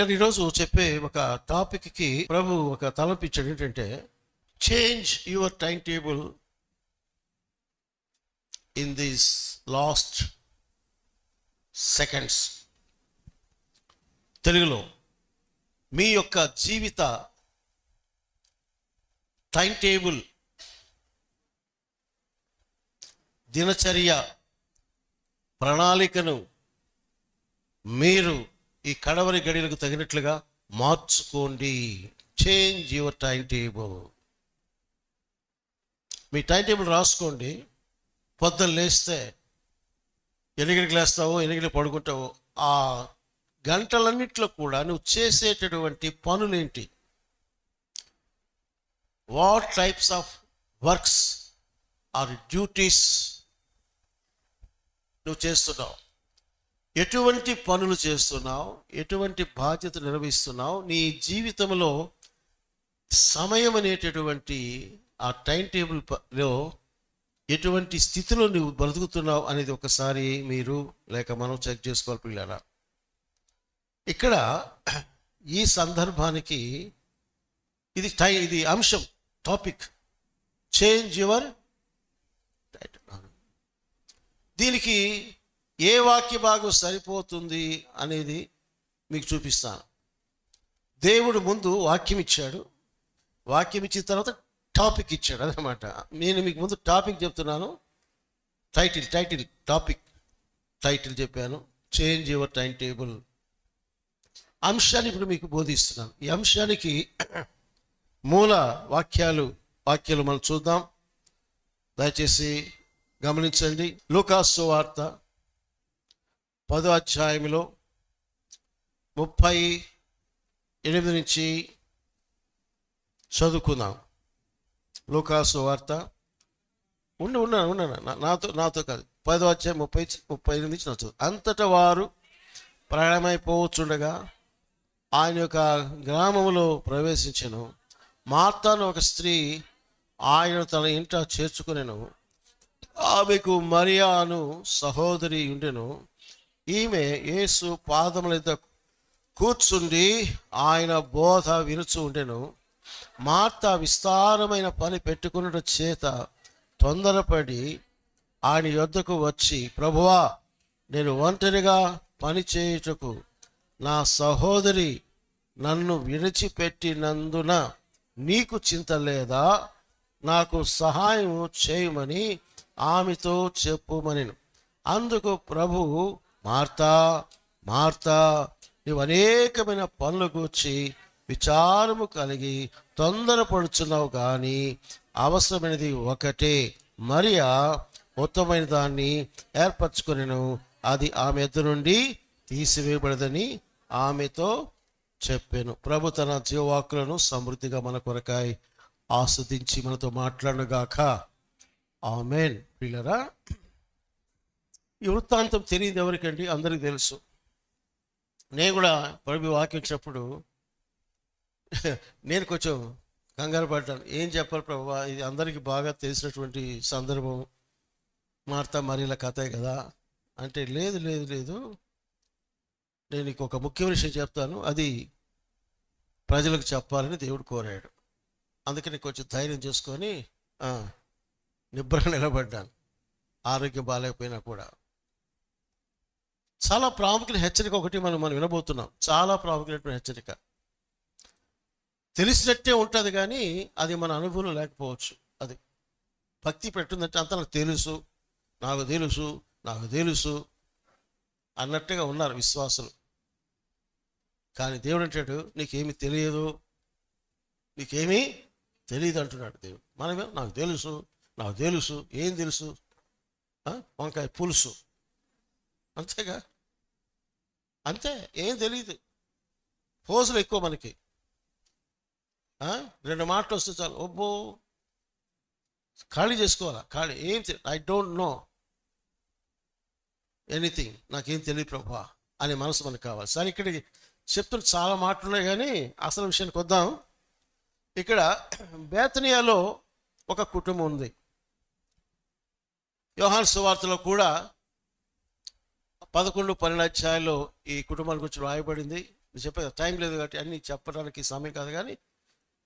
వీళ్ళని ఈరోజు చెప్పే ఒక టాపిక్కి ప్రభు ఒక తలంపు ఇచ్చాడు. ఏంటంటే change your time table in these last seconds. తెలుగులో మీ యొక్క జీవిత టైం టేబుల్, దినచర్య ప్రణాళికను మీరు ఈ కడవరి గడియలకు తగినట్లుగా మార్చుకోండి. Change your time table. Me time table రాసుకోండి. పొద్దున్న లేస్తే ఎన్ని గంటలకు లేస్తావో, ఎన్ని గంటలకు పడుకుంటావో, ఆ గంటలన్నింటిలో కూడా నువ్వు చేసేటటువంటి పనులేంటి, what types of works or duties నువ్వు చేస్తున్నావు, ఎటువంటి పనులు చేస్తున్నావు, ఎటువంటి బాధ్యత నిర్వహిస్తున్నావు, నీ జీవితంలో సమయం అనేటటువంటి ఆ టైం టేబుల్లో ఎటువంటి స్థితిలో నువ్వు బ్రతుకుతున్నావు అనేది ఒకసారి మీరు లేక మనం చెక్ చేసుకోవాలి పిల్లరా. ఇక్కడ ఈ సందర్భానికి ఇది అంశం, టాపిక్ చేంజ్ యువర్. దీనికి ఏ వాక్య భాగం సరిపోతుంది అనేది మీకు చూపిస్తాను. దేవుడు ముందు వాక్యం ఇచ్చాడు, వాక్యం ఇచ్చిన తర్వాత టాపిక్ ఇచ్చాడు అన్నమాట. నేను మీకు ముందు టాపిక్ చెప్తున్నాను, టైటిల్ చెప్పాను, చేంజ్ యువర్ టైం టేబుల్. అంశాన్ని ఇప్పుడు మీకు బోధిస్తున్నాను. ఈ అంశానికి మూల వాక్యాలు మనం చూద్దాం. దయచేసి గమనించండి. లూకాసు సువార్త 10వ అధ్యాయంలో 38 నుంచి చదువుకుందాం. లూకాసు వార్త నాతో కాదు, 10వ అధ్యాయం 38 నుంచి చదువు. అంతటా వారు ప్రయాణమైపోవచ్చుండగా ఆయన యొక్క గ్రామంలో ప్రవేశించెను. మార్తాను ఒక స్త్రీ ఆయన తన ఇంట చేర్చుకునేను. ఆమెకు మరియా అను సహోదరి ఉండెను. ఈమె యేసు పాదముల మీద కూర్చుండి ఆయన బోధ వినుచు ఉండెను. మార్త విస్తారమైన పని పెట్టుకున్న చేత తొందరపడి ఆయన యొద్దకు వచ్చి, ప్రభువా, నేను ఒంటరిగా పని చేయుటకు నా సహోదరి నన్ను విడిచిపెట్టినందున నీకు చింత లేదా? నాకు సహాయం చేయమని ఆమెతో చెప్పుమనెను. అందుకు ప్రభువు, మార్తా మార్తా, నీవు అనేకమైన పనుల గూర్చి విచారము కలిగి తొందరపడుచున్నావు, కానీ అవసరమైనది ఒకటే. మరియా ఉత్తమమైన దాన్ని ఏర్పరచుకొనెను, అది ఆమె ఎద్దు నుండి తీసివేయబడదని ఆమెతో చెప్పాను. ప్రభు తన జీవవాక్కులను సమృద్ధిగా మన కొరకాయ ఆస్వాదించి మనతో మాట్లాడనుగాక. ఆమేన్. ప్రియులారా, ఈ వృత్తాంతం తెలియదు ఎవరికండి? అందరికీ తెలుసు. నేను కూడా ప్రభు వాక్యం ఇచ్చినప్పుడు నేను కొంచెం కంగారు పడ్డాను. ఏం చెప్పాలి ప్రభు, ఇది అందరికీ బాగా తెలిసినటువంటి సందర్భం, మార్తా మరియల కథే కదా అంటే, లేదు నేను నీకు ఒక ముఖ్యమైన విషయం చెప్తాను, అది ప్రజలకు చెప్పాలని దేవుడు కోరాడు. అందుకని కొంచెం ధైర్యం చేసుకొని నిబ్బరంగా నిలబడ్డాను. ఆరోగ్యం బాగాలేకపోయినా కూడా. చాలా ప్రాముఖ్యమైన హెచ్చరిక ఒకటి మనం వినబోతున్నాం. చాలా ప్రాముఖ్యమైన హెచ్చరిక. తెలిసినట్టే ఉంటుంది కానీ అది మన అనుభవం లేకపోవచ్చు. అది భక్తి పెట్టుందంటే అంత నాకు తెలుసు అన్నట్టుగా ఉన్నారు విశ్వాసులు. కానీ దేవుడు అంటాడు, నీకేమీ తెలియదు అంటున్నాడు దేవుడు. మనమే నాకు తెలుసు ఏం తెలుసు? వంకాయ పులుసు, అంతేగా, అంతే, ఏం తెలియదు. పోజులు ఎక్కువ మనకి. 2 మాటలు వస్తే చాలు, ఒబ్బో ఖాళీ చేసుకోవాలా, ఖాళీ. ఏం ఐ డోంట్ నో ఎనీథింగ్, నాకేం తెలియదు ప్రభా అనే మనసు మనకు కావాలి. సరే, ఇక్కడ చెప్తున్న చాలా మాటలు ఉన్నాయి కానీ అసలు విషయానికి వద్దాం. ఇక్కడ బేతనియాలో ఒక కుటుంబం ఉంది. యోహాను సువార్తలో కూడా 11-12 అధ్యాయాల్లో ఈ కుటుంబాల గురించి రాయబడింది. చెప్పే టైం లేదు కాబట్టి అన్నీ చెప్పడానికి సమయం కాదు, కానీ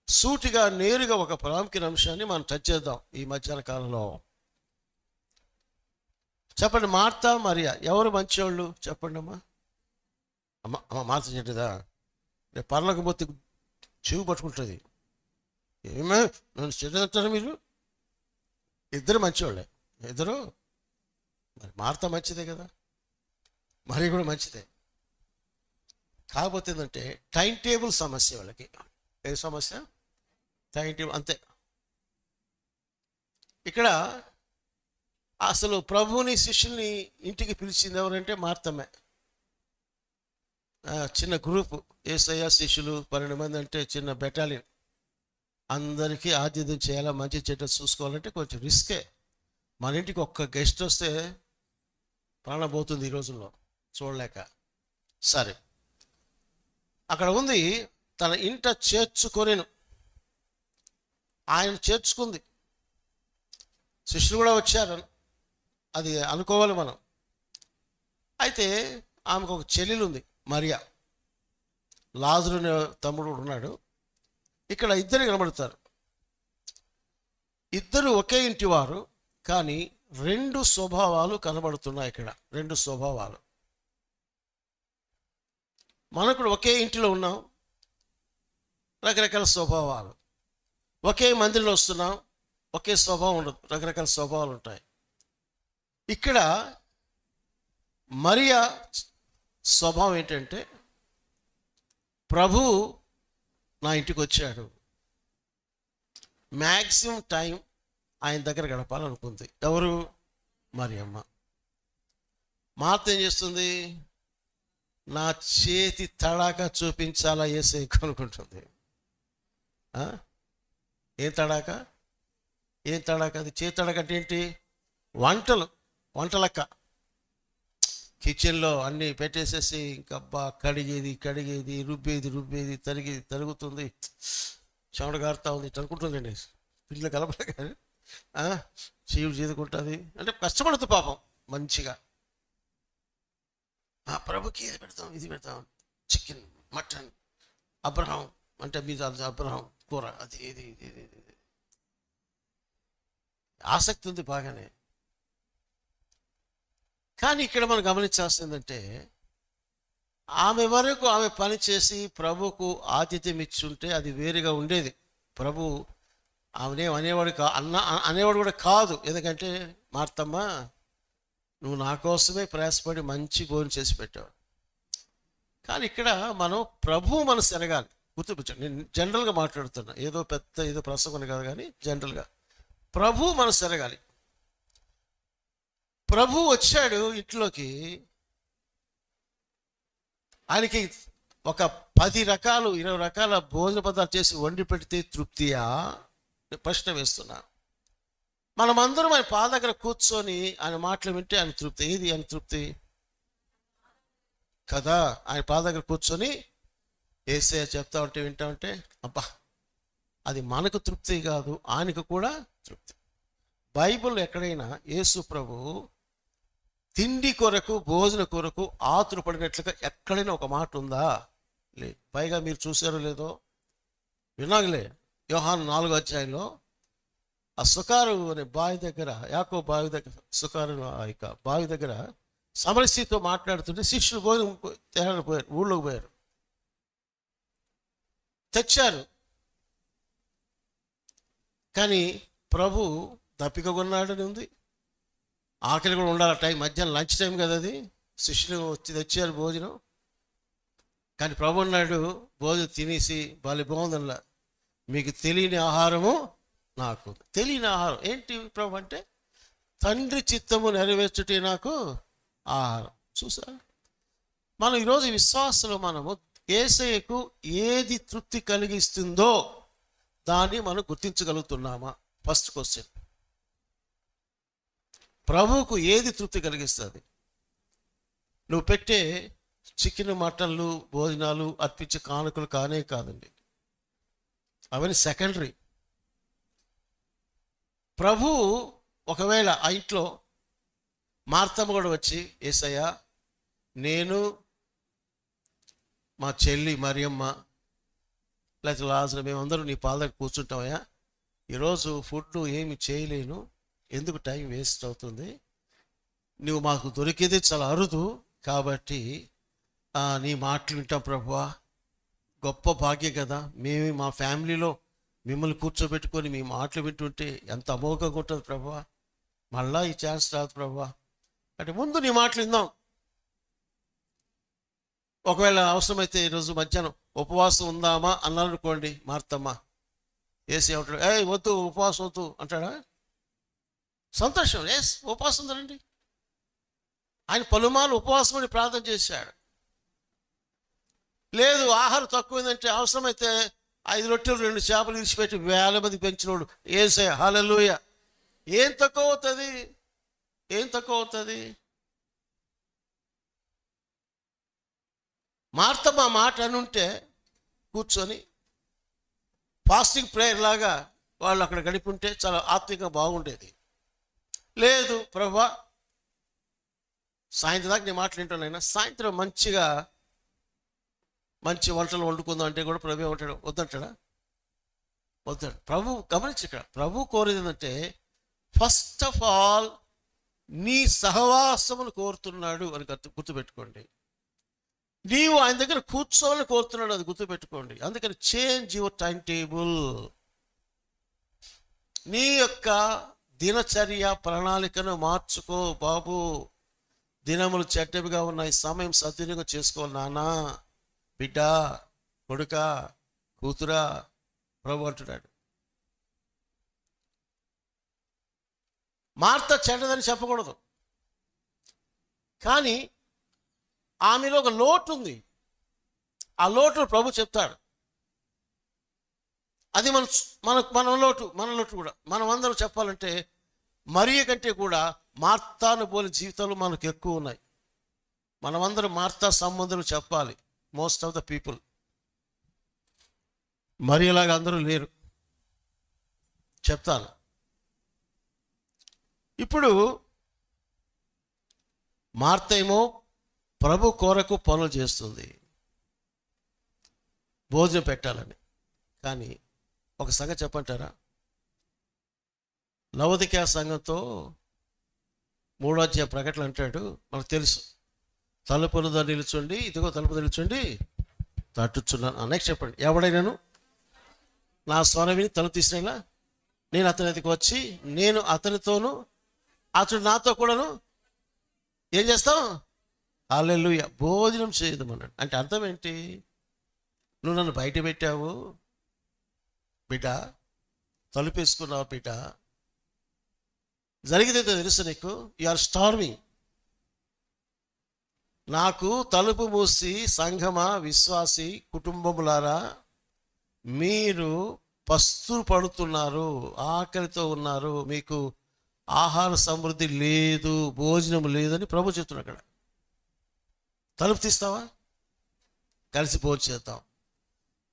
సూటిగా నేరుగా ఒక ప్రాముఖ్యమైన అంశాన్ని మనం టచ్ చేద్దాం ఈ మధ్యాహ్న కాలంలో. చెప్పండి, మార్తా మరియా ఎవరు మంచివాళ్ళు చెప్పండి అమ్మా. అమ్మ మార్త చెడ్డదా? రేపు పర్లోకపోతే చెవి పట్టుకుంటుంది. ఏమే నన్ను చెడ్డదంటారు మీరు? ఇద్దరు మంచివాళ్ళే, ఇద్దరు. మరి మార్త మంచిదే కదా, మరి కూడా మంచిదే. కాకపోతే ఏంటంటే టైం టేబుల్ సమస్య వాళ్ళకి. ఏ సమస్య? టైం టేబుల్ అంతే. ఇక్కడ అసలు ప్రభువుని శిష్యుల్ని ఇంటికి పిలిచింది ఎవరంటే మార్తమ్మే. చిన్న గ్రూపు, యేసయ్య శిష్యులు 12 మంది అంటే చిన్న బెటాలియన్. అందరికీ ఆతిథ్యం చేయాలా, మంచి చెడ్డ చూసుకోవాలంటే కొంచెం రిస్కే. మన ఇంటికి ఒక్క గెస్ట్ వస్తే ప్రాణం పోతుంది ఈ రోజుల్లో చూడలేక. సరే, అక్కడ ఉంది తన ఇంట చేర్చుకొనేను. ఆయన చేర్చుకుంది, శిష్యులు కూడా వచ్చారు, అది అనుకోవాలి మనం. అయితే ఆమెకు ఒక చెల్లెలు ఉంది, మరియా. లాజరు తమ్ముడు ఉన్నాడు. ఇక్కడ ఇద్దరు కనబడతారు. ఇద్దరు ఒకే ఇంటి వారు, కానీ 2 స్వభావాలు కనబడుతున్నాయి ఇక్కడ. 2 స్వభావాలు. మనకు ఒకే ఇంటిలో ఉన్నాం, రకరకాల స్వభావాలు. ఒకే మందిరంలో వస్తున్నాం, ఒకే స్వభావం ఉండదు, రకరకాల స్వభావాలు ఉంటాయి. ఇక్కడ మరియా స్వభావం ఏంటంటే, ప్రభు నా ఇంటికి వచ్చాడు, మ్యాక్సిమం టైం ఆయన దగ్గర గడపాలనుకుంది. ఎవరు? మరియమ్మ. మార్త ఏం చేస్తుంది? నా చేతి తడాక చూపించాలా యేసయ్యకు అనుకుంటుంది. ఏం తడాక? ఏం తడాక? అది చేతి తడాక అంటే ఏంటి? వంటలక్క. కిచెన్లో అన్నీ పెట్టేసేసి ఇంకబ్బా కడిగేది రుబ్బేది తరుగుతుంది, చెమట గారుతా ఉంది అనుకుంటుందండి. పిల్లలు కలపలే కానీ చీవుడు చీదుకుంటుంది అంటే కష్టపడుతుంది పాపం మంచిగా. ప్రభుకి ఇది పెడతాం చికెన్, మటన్, అబ్రహం అంటే మీద అబ్రహం కూర, అది ఇది ఆసక్తి ఉంది బాగానే. కానీ ఇక్కడ మనం గమనించాల్సిందంటే, ఆమె వరకు ఆమె పని చేసి ప్రభుకు ఆతిథ్యం ఇచ్చుంటే అది వేరుగా ఉండేది. ప్రభు ఆమెనేం అనేవాడు కూడా కాదు. ఎందుకంటే మార్తమ్మ, నువ్వు నా కోసమే ప్రయాసపడి మంచి భోజనం చేసి పెట్టావు. కానీ ఇక్కడ మనం ప్రభు మనసు ఎరగాలి. గుర్తుపెట్టండి, నేను జనరల్గా మాట్లాడుతున్నా, ఏదో ప్రసంగం కాదు, కానీ జనరల్గా ప్రభు మనసు ఎరగాలి. ప్రభు వచ్చాడు ఇంట్లోకి, ఆయనకి ఒక 10 రకాలు 20 రకాల భోజన పదార్థాలు చేసి వండి పెడితే తృప్తియా? ప్రశ్న వేస్తున్నా. మనమందరం ఆయన పాద దగ్గర కూర్చొని ఆయన మాటలు వింటే ఆయన తృప్తి. ఏది ఆయన తృప్తి కదా? ఆయన పాద దగ్గర కూర్చొని యేసయ్య చెప్తా ఉంటే వింటా ఉంటే అబ్బా, అది మనకు తృప్తి కాదు, ఆయనకు కూడా తృప్తి. బైబిల్ ఎక్కడైనా యేసు ప్రభు తిండి కొరకు భోజన కొరకు ఆతురపడినట్లుగా ఎక్కడైనా ఒక మాట ఉందా? లేదు. పైగా మీరు చూసారో లేదో వినాగలే, యోహాను 4వ అధ్యాయంలో ఆ సుకారు అనే బావి దగ్గర, యాకో బావి దగ్గర, సుకారు బావి దగ్గర సమరస్యతో మాట్లాడుతుంటే శిష్యులు భోజనం తేడానికి పోయారు, ఊళ్ళోకి పోయారు, తెచ్చారు. కానీ ప్రభు దప్పిక కొన్నాడని ఉంది, ఆకలి కూడా ఉండాలి టైం, మధ్యాహ్నం లంచ్ టైం కదా అది. శిష్యులు తెచ్చారు భోజనం, కానీ ప్రభు అన్నాడు భోజనం తినేసి బాగుందనలా, మీకు తెలియని ఆహారము నాకు. తెలియని ఆహారం ఏంటి ప్రభు అంటే, తండ్రి చిత్తము నెరవేర్చుటే నాకు ఆహారం. చూసా, మనం ఈరోజు విశ్వాసంలో మనము యేసయ్యకు ఏది తృప్తి కలిగిస్తుందో దాన్ని మనం గుర్తించగలుగుతున్నామా? First question. ప్రభువుకు ఏది తృప్తి కలిగిస్తుంది? నువ్వు పెట్టే చికెన్, మటన్లు, భోజనాలు, అర్పించే కానుకలు కానే కాదండి, అవన్నీ సెకండరీ. ప్రభు ఒకవేళ ఆ ఇంట్లో మార్తమ్మ కూడా వచ్చి, యేసయ్య నేను మా చెల్లి మరియమ్మ లేకపోతే లాజరు మేమందరూ నీ పాల దగ్గర కూర్చుంటామయ్యా, ఈరోజు ఫుడ్ ఏమి చేయలేను, ఎందుకు టైం వేస్ట్ అవుతుంది, నువ్వు మాకు దొరికేది చాలా అరుదు, కాబట్టి నీ మాటలు వింటాం ప్రభువా, గొప్ప భాగ్యం కదా, మేము మా ఫ్యామిలీలో మిమ్మల్ని కూర్చోబెట్టుకొని మీ మాటలు వింటుంటే ఎంత అమోఘంగా ఉంటుంది ప్రభువా, మళ్ళా ఈ ఛాన్స్ రాదు ప్రభువా, అంటే ముందు నీ మాటలు విందాం. ఒకవేళ అవసరమైతే ఈరోజు మధ్యాహ్నం ఉపవాసం ఉందామా అన్నారు అనుకోండి, మార్తమ్మ ఏసీ ఉంటాడు, వద్దు ఉపవాసం వద్దు అంటాడా? సంతోషం, ఉపవాసం ఉందండి. ఆయన పలుమార్లు ఉపవాసం అని ప్రార్థన చేశాడు. లేదు ఆహారం తక్కువైందంటే అవసరమైతే 5 రొట్టెలు 2 చేపలు విడిచిపెట్టి 1000 మంది పెంచినోడు యేసయ్య, హల్లెలూయా. ఏం తక్కువ అవుతుంది? ఏం తక్కువ అవుతుంది? మార్తమ్మ మాట అనుంటే కూర్చొని ఫాస్టింగ్ ప్రేయర్ లాగా వాళ్ళు అక్కడ గడిపుంటే చాలా ఆత్మీయంగా బాగుండేది. లేదు ప్రభువా, సాయంత్రం దాకా నేను మాటలు వింటానైనా, సాయంత్రం మంచి వంటలు వండుకుందాం అంటే కూడా ప్రభు ఏమంటాడు? వద్దంటాడా? వద్దాడు. ప్రభు గమనించి, ఇక్కడ ప్రభు కోరేది ఏంటంటే ఫస్ట్ ఆఫ్ ఆల్ నీ సహవాసమును కోరుతున్నాడు అని గుర్తుపెట్టుకోండి. నీవు ఆయన దగ్గర కూర్చోవాలని కోరుతున్నాడు, అది గుర్తుపెట్టుకోండి. అందుకని చేంజ్ యువర్ టైం టేబుల్. నీ యొక్క దినచర్య ప్రణాళికను మార్చుకో బాబు. దినములు చెడ్డవిగా ఉన్నాయి, సమయం సద్వినియోగం చేసుకోవాలి నానా, బిడ్డ, కొడుక, కూతురా, ప్రభు అంటున్నాడు. మార్త చెడ్డదని చెప్పకూడదు, కానీ ఆమెలో ఒక లోటు ఉంది. ఆ లోటు ప్రభు చెప్తాడు. అది మన లోటు కూడా మనం అందరం చెప్పాలంటే మరియ కంటే కూడా మార్తాను పోలిన జీవితాలు మనకు ఎక్కువ ఉన్నాయి. మనమందరం మార్తా సంబంధాలు చెప్పాలి. మోస్ట్ ఆఫ్ ద పీపుల్ మరియలాగా అందరూ లేరు, చెప్తాను. ఇప్పుడు మార్త ఏమో ప్రభు కొరకు పనులు చేస్తుంది, భోజనం పెట్టాలని. కానీ ఒక సంగతి చెప్పంటారా? లవోదికయ సంఘంతో 3వ అధ్యాయ ప్రకటన అంటాడు, మనకు తెలుసు, తలుపుల దగ్గర నిలుచోండి, ఇదిగో తలుపు నిలుచోండి తట్టుచున్నాను. నెక్స్ట్ చెప్పండి, ఎవడైనాను నా స్వరం విని తలుపు తీసినా నేను అతని దగ్గరికి వచ్చి నేను అతనితోను అతడు నాతో కూడాను ఏం చేస్తాం? హల్లెలూయా, భోజనం చేయదమన్నాడు. అంటే అర్థం ఏంటి? నువ్వు నన్ను బయట పెట్టావు బిడ్డ, తలుపేసుకున్నావు బిడ్డ, జరిగేదేదో తెలుసు నీకు, యు ఆర్ స్టార్వింగ్. నాకు తలుపు మూసి సంఘమా, విశ్వాసి కుటుంబములారా, మీరు పస్తు పడుతున్నారు, ఆకలితో ఉన్నారు, మీకు ఆహార సమృద్ధి లేదు, భోజనం లేదని ప్రభు చెప్తున్నాడు. అక్కడ తలుపు తీస్తావా? కలిసి భోజనం చేద్దాం.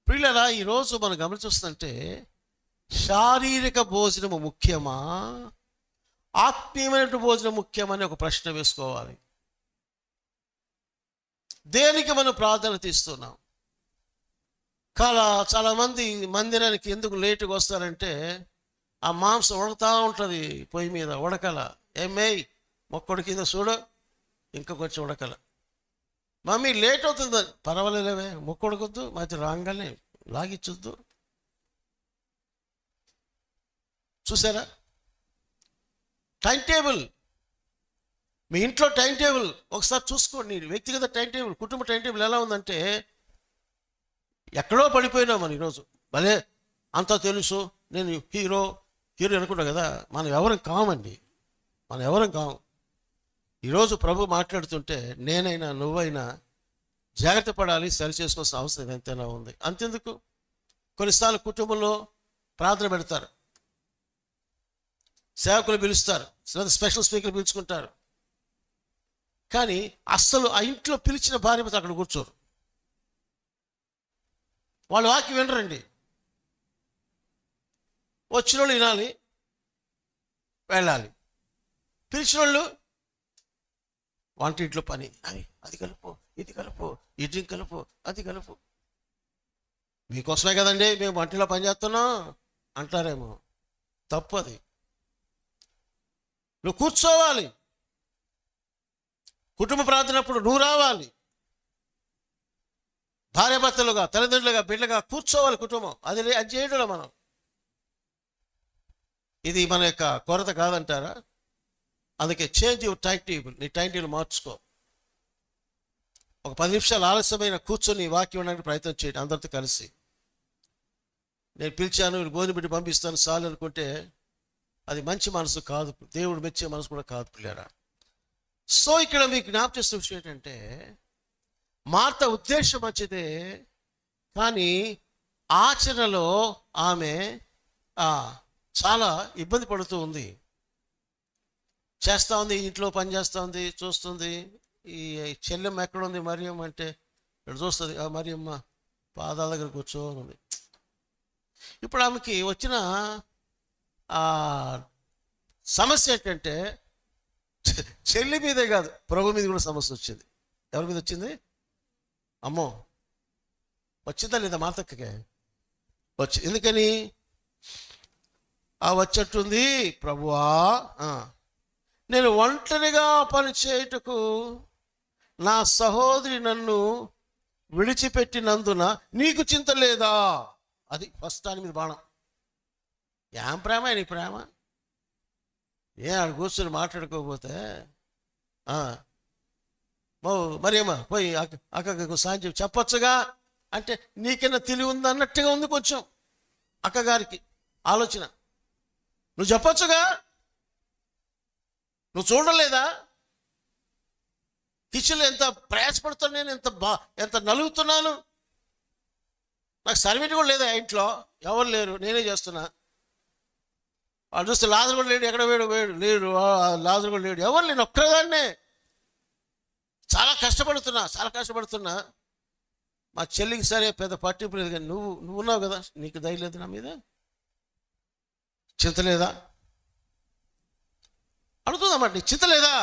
పిల్లరా, ఈరోజు మనం గమనించొస్తుందంటే శారీరక భోజనము ముఖ్యమా, ఆత్మీయమైన భోజనం ముఖ్యమని ఒక ప్రశ్న వేసుకోవాలి. దేనికి మనం ప్రాధాన్యత ఇస్తున్నాం? చాలామంది మందిరానికి ఎందుకు లేటుగా వస్తారంటే ఆ మాంసం ఉడకతా ఉంటుంది పొయ్యి మీద, ఉడకల. ఏమేయ్ మొక్కడి కింద చూడు, ఇంకా కొంచెం ఉడకల. మమ్మీ లేట్ అవుతుంది, పర్వాలేవే, మొక్క ఉడకొద్దు, మధ్య రాగానే లాగిచ్చొద్దు. చూసారా? టైం టేబుల్, మీ ఇంట్లో టైం టేబుల్ ఒకసారి చూసుకోండి. వ్యక్తిగత టైం టేబుల్, కుటుంబ టైం టేబుల్ ఎలా ఉందంటే ఎక్కడో పడిపోయినాం మనం ఈరోజు. భలే అంతా తెలుసు, నేను హీరో అనుకుంటా కదా. మనం ఎవరం కామండి, మనం ఎవరం కాము. ఈరోజు ప్రభు మాట్లాడుతుంటే నేనైనా నువ్వైనా జాగ్రత్త పడాలి, సరి చేసుకోవాల్సిన అవసరం ఎంతైనా ఉంది. అంతెందుకు, కొన్నిసార్లు కుటుంబంలో ప్రార్థన పెడతారు, సేవకులు పిలుస్తారు, స్పెషల్ స్పీకర్ పిలుచుకుంటారు, కానీ అస్సలు ఆ ఇంట్లో పిలిచిన భార్య అక్కడ కూర్చోరు. వాళ్ళు వాక్యం వినరండి. వచ్చిన వాళ్ళు వినాలి, వెళ్ళాలి. పిలిచిన వాళ్ళు వంటింట్లో పని, అది కలుపు, ఇది కలుపు, ఈ డ్రింక్ కలుపు, అది కలుపు. మీకోసమే కదండి మేము వంటలో పనిచేస్తున్నాం అంటారేమో. తప్పు అది. నువ్వు కూర్చోవాలి. కుటుంబ ప్రార్థనప్పుడు నువ్వు రావాలి. భార్యాభర్తలుగా, తల్లిదండ్రులుగా, బిడ్డలుగా కూర్చోవాలి కుటుంబం. అది చేయడం మనం. ఇది మన యొక్క కొరత కాదంటారా? అందుకే చేంజ్ యువర్ టైం టేబుల్. నీ టైం టేబుల్ మార్చుకో. ఒక 10 నిమిషాలు ఆలస్యమైన కూర్చొని వాక్యం వినడానికి ప్రయత్నం చేయండి అందరితో కలిసి. నేను పిలిచాను, గోధుమ బిడ్డ పంపిస్తాను చాలు అనుకుంటే అది మంచి మనసు కాదు, దేవుడు మెచ్చే మనసు కూడా కాదు పిల్లారా. సో ఇక్కడ మీకు జ్ఞాపకం చేసిన విషయం ఏంటంటే, మార్త ఉద్దేశం మంచిదే, కానీ ఆచరణలో ఆమె చాలా ఇబ్బంది పడుతూ ఉంది. చేస్తూ ఉంది, ఇంట్లో పని చేస్తూ ఉంది, చూస్తుంది. ఈ చెల్లెమ్మ ఎక్కడ ఉంది మరియమ్మ అంటే ఇక్కడ చూస్తుంది. మరియమ్మ పాదాల దగ్గర కూర్చోనుంది. ఇప్పుడు ఆమెకి వచ్చిన సమస్య ఏంటంటే చెల్లి మీదే కాదు, ప్రభు మీద కూడా సమస్య వచ్చింది. ఎవరి మీద వచ్చింది? అమ్మో, వచ్చిందా లేదా మార్తక్కకే? ఎందుకని వచ్చేట్టుంది, ప్రభువా నేను ఒంటరిగా పని చేయుటకు నా సహోదరి నన్ను విడిచిపెట్టినందున నీకు చింత లేదా? అది ఫస్ట్ దాని మీద బాణం. ఏం ప్రేమ నీ ప్రేమ? ఆడ కూర్చొని మాట్లాడుకోకపోతే మరి ఏమా పోయి అక్కకు సాయం చెప్పొచ్చుగా అంటే నీకైనా తెలివి ఉంది అన్నట్టుగా ఉంది కొంచెం అక్కగారికి ఆలోచన. నువ్వు చెప్పొచ్చుగా, నువ్వు చూడలేదా కిచెన్లో ఎంత ప్రయాసపడుతున్నా, నేను ఎంత నలుగుతున్నాను, నాకు సర్వెంట్ కూడా లేదా ఇంట్లో, ఎవరు లేరు, నేనే చేస్తున్నా. వాళ్ళు చూస్తే లాజరు కూడా లేడు, ఎక్కడ లేడు లాజరు కూడా లేడు, ఎవరు లేను, ఒక్కదాన్నే చాలా కష్టపడుతున్నా. మా చెల్లికి సరే పెద్ద పట్టింపు లేదు, కానీ నువ్వు ఉన్నావు కదా, నీకు దయ లేదు నా మీద, చింత లేదా అడుగుతుందన్నమాట. నీకు చింత లేదా?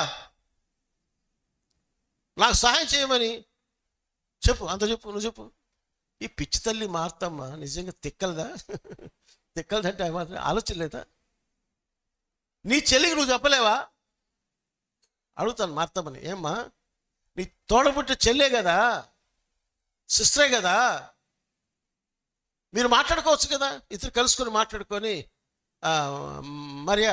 నాకు సహాయం చేయమని చెప్పు, అంత చెప్పు, నువ్వు చెప్పు. ఈ పిచ్చి తల్లి మార్తమ్మ నిజంగా తిక్కలదంటే ఆలోచన లేదా? నీ చెల్లికి నువ్వు చెప్పలేవా? అడుగుతాను మార్తమ్మని, ఏమ్మా నీ తోడబుట్టిన చెల్లే కదా, సిస్టరే కదా, మీరు మాట్లాడుకోవచ్చు కదా, ఇద్దరు కలుసుకొని మాట్లాడుకొని మరియా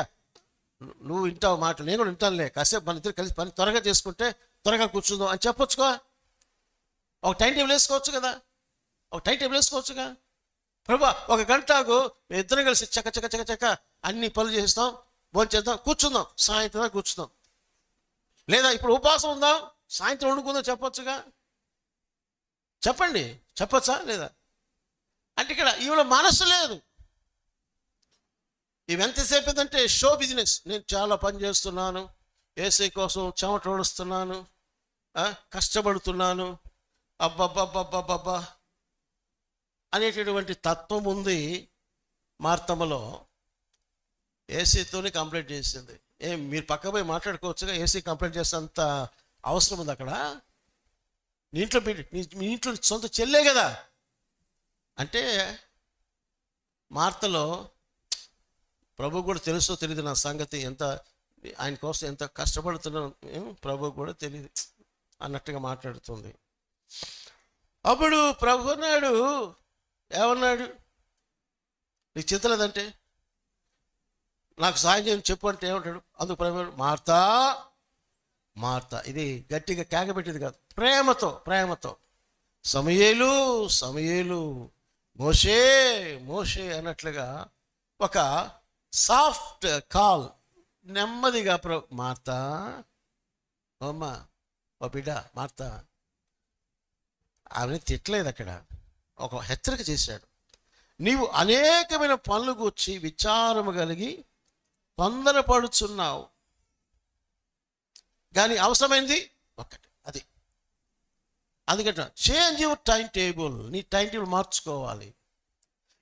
నువ్వు వింటావు మాటలు, నేను కూడా వింటానులే, కాసేపు మన ఇద్దరు కలిసి పని త్వరగా చేసుకుంటే త్వరగా కూర్చుందాం అని చెప్పొచ్చుకో. ఒక టైం టేబుల్ వేసుకోవచ్చుగా. ప్రభా 1 గంటకు మేము ఇద్దరం కలిసి చక్క అన్ని పనులు చేస్తాం, భోజనం చేద్దాం, కూర్చుందాం, సాయంత్రం కూర్చుందాం. లేదా ఇప్పుడు ఉపవాసం ఉందాం, సాయంత్రం వండుకుందాం చెప్పొచ్చుగా. చెప్పచ్చా లేదా? అంటే ఇక్కడ ఈవిడ మనసు లేదు. ఇవి ఎంతసేపు ఏంటంటే షో బిజినెస్. నేను చాలా పని చేస్తున్నాను, ఏసై కోసం చెమట ఓడుస్తున్నాను, కష్టపడుతున్నాను, అబ్బబ్బబ్బబ్బబ్బా అనేటటువంటి తత్వం ఉంది మార్తమ్మలో. ఏసీతోనే కంప్లైంట్ చేసింది. మీరు పక్క పోయి మాట్లాడుకోవచ్చుగా, ఏసీ కంప్లైంట్ చేసేంత అవసరం ఉంది అక్కడ? మీ ఇంట్లో సొంత చెల్లే కదా. అంటే మార్తలో ప్రభు కూడా తెలుసో తెలియదు నా సంగతి, ఆయన కోసం ఎంత కష్టపడుతున్నాను ప్రభు కూడా తెలియదు అన్నట్టుగా మాట్లాడుతుంది. అప్పుడు ప్రభు అన్నాడు, ఏమన్నాడు? నీకు చింతలేదంటే నాకు సాయం చేయని చెప్పు అంటే ఏమంటాడు? అందుకు ప్రభు మార్తా, ఇది గట్టిగా కేకబెట్టేది కాదు, ప్రేమతో సమూయేలు మోషే అన్నట్లుగా ఒక సాఫ్ట్ కాల్, నెమ్మదిగా మార్తా, అమ్మా ఓ బిడ్డ మార్తా. ఆమె తిట్టలేదు, అక్కడ ఒక హెచ్చరిక చేశాడు. నీవు అనేకమైన పనులు గూర్చి విచారము కలిగి తొందరపడుచున్నావు, కానీ అవసరమైంది ఒక్కటి, అది. అందుకంటే చేంజ్ యువర్ టైం టేబుల్. నీ టైం టేబుల్ మార్చుకోవాలి.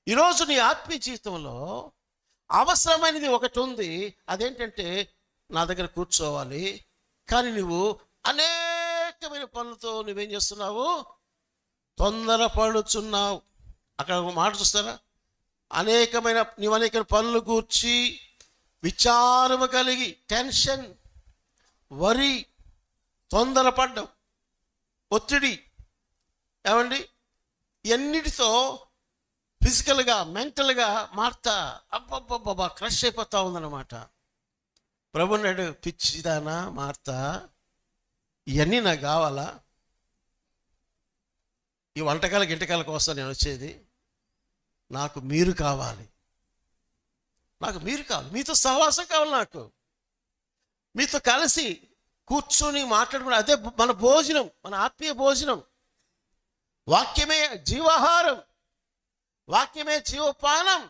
ఈరోజు నీ ఆత్మీయ జీవితంలో అవసరమైనది ఒకటి ఉంది, అదేంటంటే నా దగ్గర కూర్చోవాలి. కానీ నువ్వు అనేక అనేకమైన పనులతో నువ్వేం చేస్తున్నావు? తొందరపడుచున్నావు. అక్కడ ఒక మాట చూస్తారా? నీవు అనేక పనులు కూర్చి విచారము కలిగి, టెన్షన్, వరి, తొందరపడ్డం, ఒత్తిడి, ఏమండి, ఎన్నిటితో ఫిజికల్గా మెంటల్గా మార్తా అబ్బబ్బబ్బా క్రష్ అయిపోతా ఉందన్నమాట. ప్రభు నాడు, పిచ్చిదానా మార్తా, ఇవన్నీ నాకు కావాలా? ఈ వంటకాల గింటకాల కోసం నేను వచ్చేది? నాకు మీరు కావాలి, నాకు మీరు కావాలి, మీతో సహవాసం కావాలి, నాకు మీతో కలిసి కూర్చొని మాట్లాడుకుని, అదే మన భోజనం, మన ఆత్మీయ భోజనం. వాక్యమే జీవాహారం, వాక్యమే జీవపానం.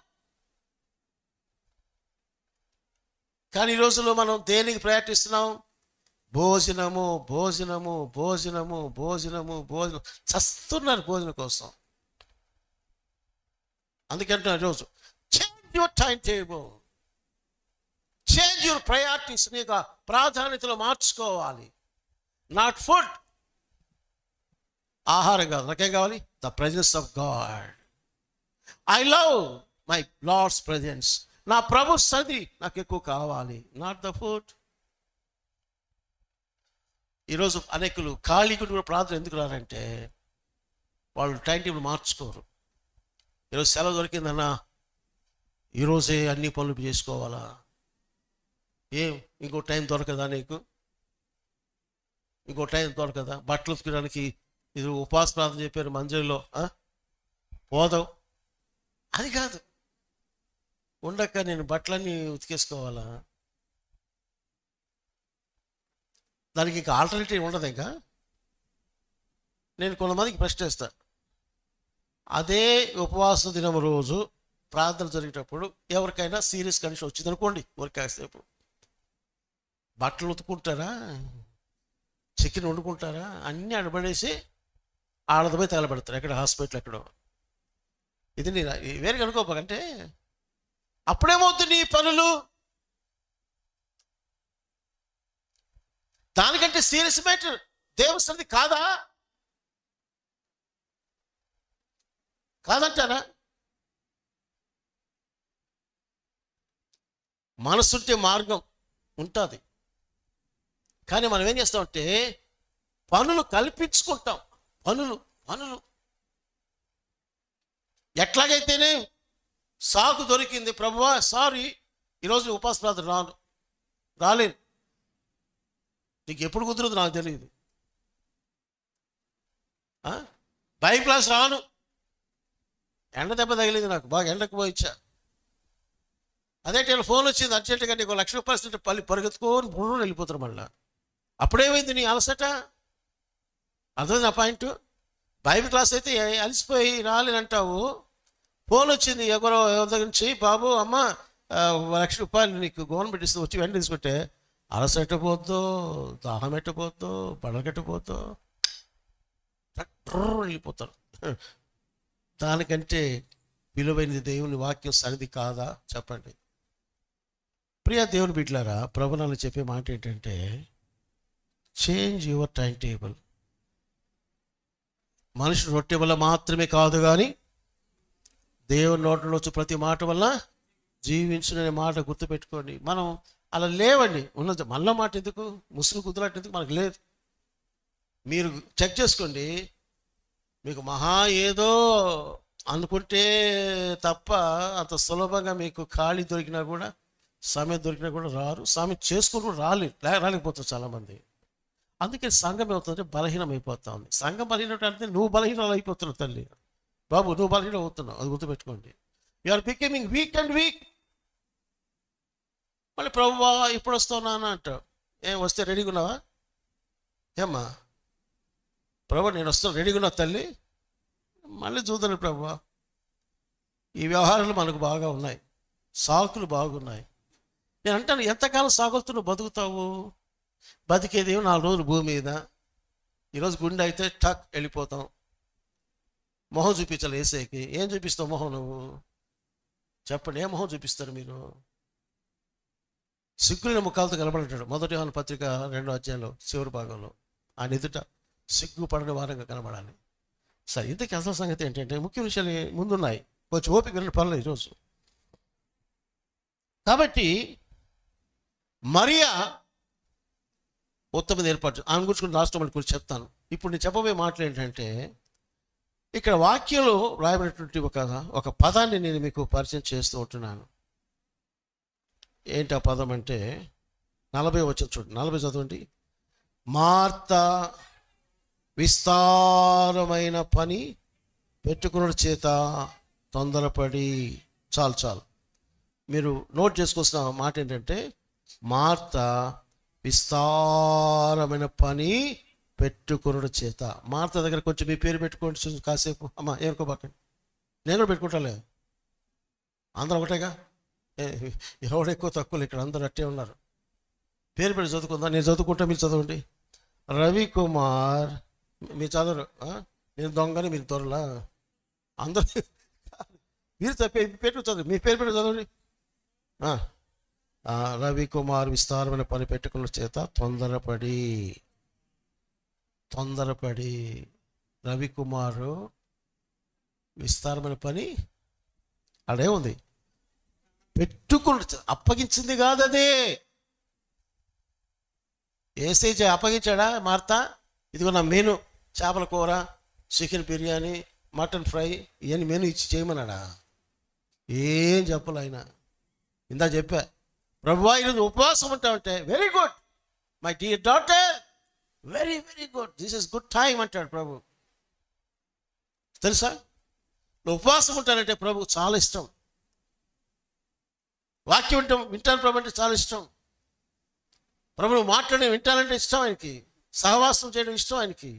కానీ ఈ రోజుల్లో మనం దేనికి ప్రయత్నిస్తున్నాం? భోజనము, భోజనము, భోజనము, భోజనము, భోజనం. చస్తున్నారు భోజనం కోసం. అందుకంటే ఈరోజు change your time table, change your priorities. నీకు ప్రాధాన్యతలు మార్చుకోవాలి. నాట్ ఫుడ్, ఆహారం కాదు. నాకేం కావాలి? The presence of God. I love my Lord's presence. నా ప్రభు సన్నిధి నాకు ఎక్కువ కావాలి, నాట్ ద ఫుడ్. ఈరోజు అనేకులు ఖాళీకి కూడా ప్రార్థన ఎందుకు రారంటే వాళ్ళు టైం టేబుల్ మార్చుకోరు. ఈరోజు సెలవు దొరికిందన్నా ఈరోజే అన్ని పనులు చేసుకోవాలా? ఇంకో టైం దొరకదా నీకు? ఇంకో టైం దొరకదా? బట్టలు ఉతకడానికి ఇది ఉపవాస ప్రార్థన చెప్పారు మందిరంలో, పోదాం. అది కాదు, ఉండక నేను బట్టలన్నీ ఉతికేసుకోవాలా? దానికి ఇంకా ఆల్టర్నేటివ్ ఉండదు. ఇంకా నేను కొంతమందికి ప్రశ్న చేస్తా, అదే ఉపవాస దినం రోజు ప్రార్థన జరిగేటప్పుడు ఎవరికైనా సీరియస్ కండిషన్ వచ్చింది అనుకోండి, కాసేపు బట్టలు ఉతుకుంటారా, చికెన్ వండుకుంటారా, అన్నీ అడబడేసి ఆడదపోయి తగలబెడతారు. ఎక్కడ? హాస్పిటల్ ఎక్కడో. ఇది నేను వేరే అనుకోకంటే అప్పుడేమవుతుంది నీ పనులు? దానికంటే సీరియస్ మ్యాటర్ దేవస్థానం కాదా? కాదంటారా? మనసుంటే మార్గం ఉంటుంది. కానీ మనం ఏం చేస్తామంటే పనులు కల్పించుకుంటాం. పనులు పనులు ఎట్లాగైతేనే సాకు దొరికింది, ప్రభువా సారీ ఈరోజు ఉపవాస ప్రార్థన రాలేను. నీకు ఎప్పుడు కుదురుదు నాకు తెలియదు. బైబిల్ క్లాస్ రాను, ఎండ దెబ్బ తగిలింది నాకు, బాగా ఎండకు పోయిచ్చా. అదే ఫోన్ వచ్చింది అర్జెంటుగా, నీకు ₹1,00,000 పల్లి పరిగెత్తుకొని బుర్ర వెళ్ళిపోతారు. మళ్ళీ అప్పుడేమైంది నీ అలసట? అర్థమైంది నా పాయింట్? బైబిల్ క్లాస్ అయితే అలసిపోయి రాలేనంటావు, ఫోన్ వచ్చింది ఎవరి దగ్గర నుంచి, బాబు అమ్మ ₹1,00,000 నీకు గవర్నమెంట్ ఇస్తుంది, వచ్చి వెంట తీసుకుంటే అలసట పోద్దో, దాహం ఎట్టపోద్దో, బడగట్టపోద్దో, వెళ్ళిపోతారు. దానికంటే విలువైనది దేవుని వాక్యం సరిది కాదా? చెప్పండి. ప్రియ దేవుని బిడ్డలారా, ప్రభువును చెప్పే మాట ఏంటంటే చేంజ్ యువర్ టైం టేబుల్. మనుషుడు రొట్టె వల్ల మాత్రమే కాదు కానీ దేవుని నోట్లో వచ్చి ప్రతి మాట వల్ల జీవించునే మాట గుర్తుపెట్టుకోండి. మనం అలా లేవండి. ఉన్నది మళ్ళా మాట ఎందుకు? ముసుగు కుదరట్టు ఎందుకు? మనకు లేదు. మీరు చెక్ చేసుకోండి. మీకు మహా ఏదో అనుకుంటే తప్ప అంత సులభంగా మీకు ఖాళీ దొరికినా కూడా, సమయం దొరికినా కూడా రారు. సమయం చేసుకుని కూడా రాలేకపోతారు చాలామంది. అందుకే సంఘం ఏమవుతుందంటే బలహీనం అయిపోతా ఉంది. సంఘం బలహీనం అంటే నువ్వు బలహీనాలు అయిపోతున్నావు తల్లి. బాబు నువ్వు బలహీనం అవుతున్నావు, అది గుర్తుపెట్టుకోండి. You are becoming weak and weak. మళ్ళీ ప్రభువా ఇప్పుడు వస్తావు నాన్న అంటావు. ఏం వస్తే రెడీగా ఉన్నావా? ఏమ్మా ప్రభు నేను వస్తాను, రెడీగా ఉన్నావు తల్లి? మళ్ళీ చూద్దాను ప్రభువా. ఈ వ్యవహారాలు మనకు బాగా ఉన్నాయి, సాకులు బాగున్నాయి. నేను అంటాను, ఎంతకాలం సాగులతో నువ్వు బతుకుతావు? బతికేది 4 రోజులు భూమి మీద. ఈరోజు గుండె అయితే టక్ వెళ్ళిపోతాం. మొహం చూపించాలి ఏసైకి. ఏం చూపిస్తావు మొహం నువ్వు? చెప్పండి, ఏ మొహం చూపిస్తారు మీరు? సిగ్గులైన ముఖాలతో కనబడంటాడు 1 యోహాను పత్రిక 2వ అధ్యాయంలో చివరి భాగంలో. ఆయన ఎదుట సిగ్గుపడని వారంగా కనబడాలి. సరే, ఇంతకీ అసలు సంగతి ఏంటంటే ముఖ్య విషయాలు ముందున్నాయి, కొంచెం ఓపిక వినడం పర్లేదు ఈరోజు. కాబట్టి మరియా ఉత్తమ ఏర్పాటు, ఆమె గురించి లాస్ట్ మళ్ళీ గురించి చెప్తాను. ఇప్పుడు నేను చెప్పబోయే మాటలు ఏంటంటే, ఇక్కడ వాక్యంలో రాయబడినటువంటి ఒక పదాన్ని నేను మీకు పరిచయం చేస్తూ ఉంటున్నాను. ఏంటి ఆ పదం అంటే 40 వచ్చిన చూడండి, 40 చదవండి. మార్త విస్తారమైన పని పెట్టుకున్న చేత తొందరపడి. చాలు మీరు నోట్ చేసుకోవాల్సిన మాట ఏంటంటే, మార్త విస్తారమైన పని పెట్టుకున్న చేత. మార్త దగ్గర కొంచెం మీ పేరు పెట్టుకోండి కాసేపు. అమ్మ ఏనుకోబాకండి, నేను కూడా పెట్టుకుంటాలే, అందరూ ఒకటేగా, ఎవడు ఎక్కువ తక్కువలు, ఇక్కడ అందరూ అట్టే ఉన్నారు. పేరు పెట్టి చదువుకుందాం, నేను చదువుకుంటా మీరు చదవండి. రవికుమార్, మీరు చదవరు, నేను దొంగని మీరు దొరలా, అందరూ మీరు పెట్టు చదువు, మీ పేరు పెట్టి చదవండి. రవికుమార్ విస్తారమైన పని పెట్టుకున్న చేత తొందరపడి రవికుమారు విస్తారమైన పని అడే ఉంది, పెట్టుకున్న, అప్పగించింది కాదు అదే. ఏసై అప్పగించాడా మార్త? ఇదిగో నా మెను, చేపల కూర, చికెన్ బిర్యానీ, మటన్ ఫ్రై, ఇవన్నీ మెను ఇచ్చి చేయమన్నాడా? ఏం చెప్పాలి ఆయన. ఇందా చెప్పా, ప్రభువా ఈరోజు ఉపవాసం ఉంటామంటే, very good my dear daughter, very very good, this is good time అంటాడు ప్రభు. తెలుసా, నువ్వు ఉపవాసం ఉంటానంటే ప్రభు చాలా ఇష్టం. వాక్యం వింటాను ప్రభు అంటే చాలా ఇష్టం. ప్రభు నువ్వు మాట్లాడి వింటానంటే ఇష్టం ఆయనకి, సహవాసం చేయడం ఇష్టం ఆయనకి.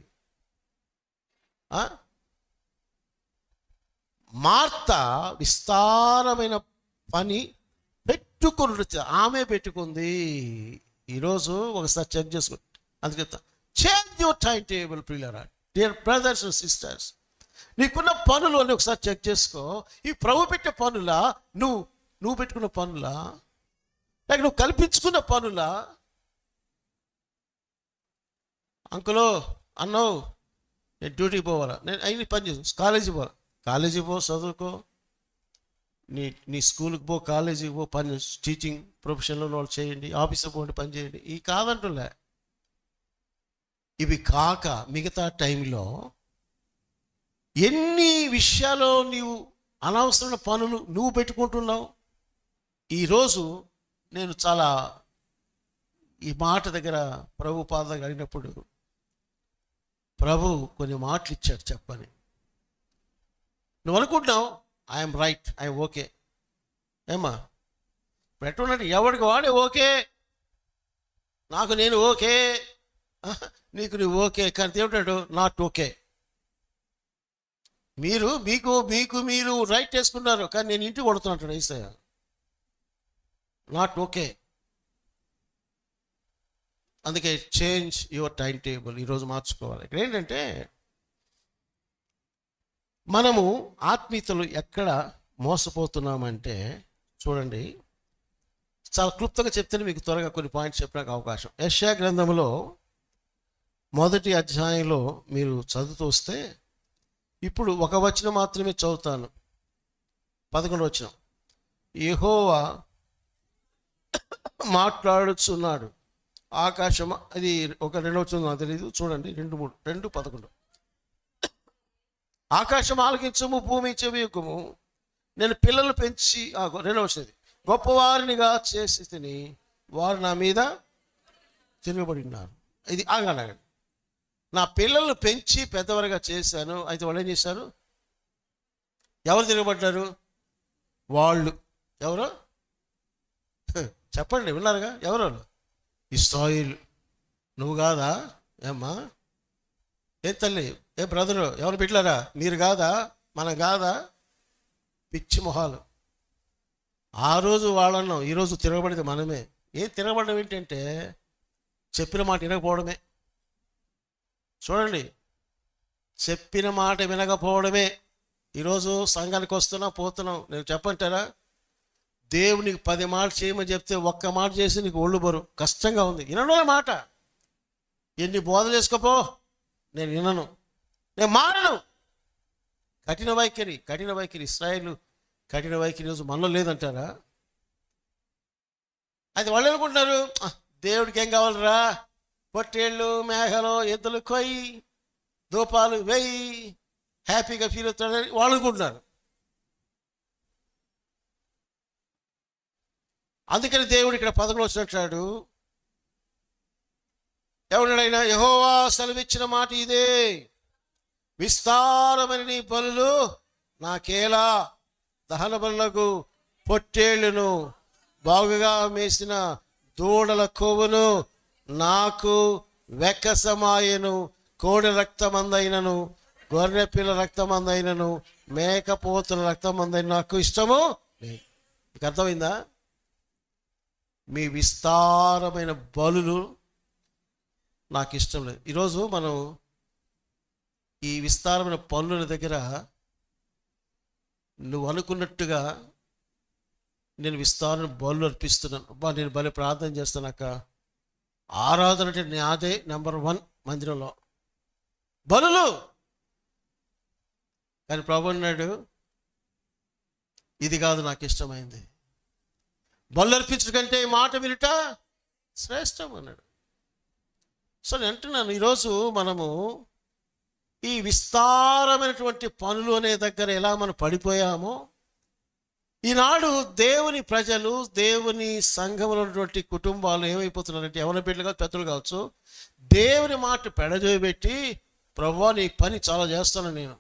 మార్త విస్తారమైన పని పెట్టుకుని, ఆమె పెట్టుకుంది. ఈరోజు ఒకసారి చెక్ చేసుకో. అందుకే చేంజ్ యువర్ టైం టేబుల్ ప్రియులారా, డియర్ బ్రదర్స్ అండ్ సిస్టర్స్. నీకున్న పనులు అని ఒకసారి చెక్ చేసుకో. ఈ ప్రభు పెట్టే పనులా, నువ్వు పెట్టుకున్న పనులా, లేక నువ్వు కల్పించుకున్న పనులా? అంకులో అన్నో నేను డ్యూటీకి పోవాలా, నేను అయిన పని చేసు, కాలేజీ పో చదువుకో, నీ స్కూల్కి పో, కాలేజీకి పో, పని టీచింగ్ ప్రొఫెషన్లో వాళ్ళు చేయండి, ఆఫీస్లో పోండి పని చేయండి. ఈ కాదంటులే. ఇవి కాక మిగతా టైంలో ఎన్ని విషయాల్లో నీవు అనవసరమైన పనులు నువ్వు పెట్టుకుంటున్నావు. ఈరోజు నేను చాలా ఈ మాట దగ్గర ప్రభు పాద దగ్గర అడిగినప్పుడు ప్రభు కొన్ని మాటలు ఇచ్చాడు చెప్పని. నువ్వు అనుకుంటున్నావు ఐఎమ్ రైట్, ఐఎమ్ ఓకే. ఏమ్మా ఇప్పుడు ఎట్టున్నట్టు ఎవడికి వాడే ఓకే, నాకు నేను ఓకే, నీకు నువ్వు ఓకే, కానీ దేవుడు నాట్ ఓకే. మీరు రైట్ చేసుకున్నారు, కానీ నేను ఇంటికి కొడుతున్నట్టు ఏసయ్య, నాట్ ఓకే. అందుకే చేంజ్ యువర్ టైం టేబుల్, ఈరోజు మార్చుకోవాలి. ఇక్కడ ఏంటంటే మనము ఆత్మీయతలు ఎక్కడ మోసపోతున్నామంటే చూడండి, చాలా క్లుప్తంగా చెప్తే మీకు త్వరగా కొన్ని పాయింట్స్ చెప్పడానికి అవకాశం. యెషయా గ్రంథంలో 1వ అధ్యాయంలో మీరు చదువుతూ వస్తే, ఇప్పుడు ఒక వచనం మాత్రమే చదువుతాను, 11వ వచనం. యెహోవా మాట్లాడుచున్నాడు, ఆకాశం, అది ఒక 2వ వచనం నాకు తెలియదు, చూడండి 2:11. ఆకాశం ఆలకించము, భూమి చెవియకుము, నేను పిల్లలు పెంచి, 2వ వచనం, గొప్పవారినిగా చేసి తిని వారు నా మీద తిరగబడి ఉన్నారు. ఇది ఆగండి, నా పిల్లలను పెంచి పెద్దవారిగా చేశాను. అయితే వాళ్ళు ఏం చేశారు? ఎవరు తిరగబడ్డారు? వాళ్ళు ఎవరు చెప్పండి, విన్నారుగా? ఎవరు? ఇశ్రాయేల్. నువ్వు కాదా? ఏమ్మా, ఏ తల్లి, ఏ బ్రదరు, ఎవరు బిడ్డలారా? మీరు కాదా? మనం కాదా? పిచ్చి మొహాలు. ఆ రోజు వాళ్ళన్నాం, ఈరోజు తిరగబడితే మనమే. తిరగబడడం ఏంటంటే చెప్పిన మాట వినకపోవడమే. చూడండి, చెప్పిన మాట వినకపోవడమే. ఈరోజు సంఘానికి వస్తున్నాం, పోతున్నాం. నేను చెప్పంటారా, దేవునికి 10 మాటలు చేయమని చెప్తే ఒక్క మాట చేసి నీకు ఒళ్ళు బరువు, కష్టంగా ఉంది. వినడం మాట. ఎన్ని బోధలు చేసుకోపో, నేను వినను, నేను మారను. కఠిన వైఖరి ఇశ్రాయేలు కఠిన వైఖరి రోజు మనలో లేదంటారా? అది వాళ్ళు అనుకుంటున్నారు, దేవుడికి ఏం కావాలరా, పొట్టేళ్ళు, మేఘలు, ఎద్దులు కొయ్యి, ధూపాలు వేయి, హ్యాపీగా ఫీల్ అవుతాడని వాళ్ళు అనుకుంటున్నారు. అందుకని దేవుడు ఇక్కడ 11 వచ్చినట్టాడు, ఎవరినైనా యెహోవా సెలవిచ్చిన మాట ఇదే, విస్తారమైన నీ బలులు నాకేలా, దహన బలులకు పొట్టేళ్లను, బాగుగా మేసిన దూడల కొవ్వును నాకు వెక్కసమాయను. కోడి రక్తమందైనను, గొర్రె పిల్ల రక్తమందైనను, మేకపోతుల రక్తమందైన నాకు ఇష్టము లేదు. మీకు అర్థమైందా? మీ విస్తారమైన బలులు నాకు ఇష్టం లేదు. ఈరోజు మనం ఈ విస్తారమైన పనుల దగ్గర నువ్వు అనుకున్నట్టుగా నేను విస్తారమైన బలు అర్పిస్తున్నాను, అబ్బా నేను బలి ప్రార్థన చేస్తానక్క, ఆరాధన అంటే నాదే నెంబర్ 1 మందిరంలో బలులు. కానీ ప్రభు అన్నాడు, ఇది కాదు నాకు ఇష్టమైంది, బలు అర్పించడం కంటే ఈ మాట వినుట శ్రేష్టం అన్నాడు. సో నేను అంటున్నాను, ఈరోజు మనము ఈ విస్తారమైనటువంటి పనులు అనే దగ్గర ఎలా మనం పడిపోయామో, ఈనాడు దేవుని ప్రజలు, దేవుని సంఘంలో ఉన్నటువంటి కుటుంబాలు ఏమైపోతున్నారంటే, ఎవరి బిడ్డలు కావచ్చు, పెద్దలు కావచ్చు, దేవుని మాట పెడజోయబెట్టి, ప్రభువా నీ పని చాలా చేస్తాను నేను,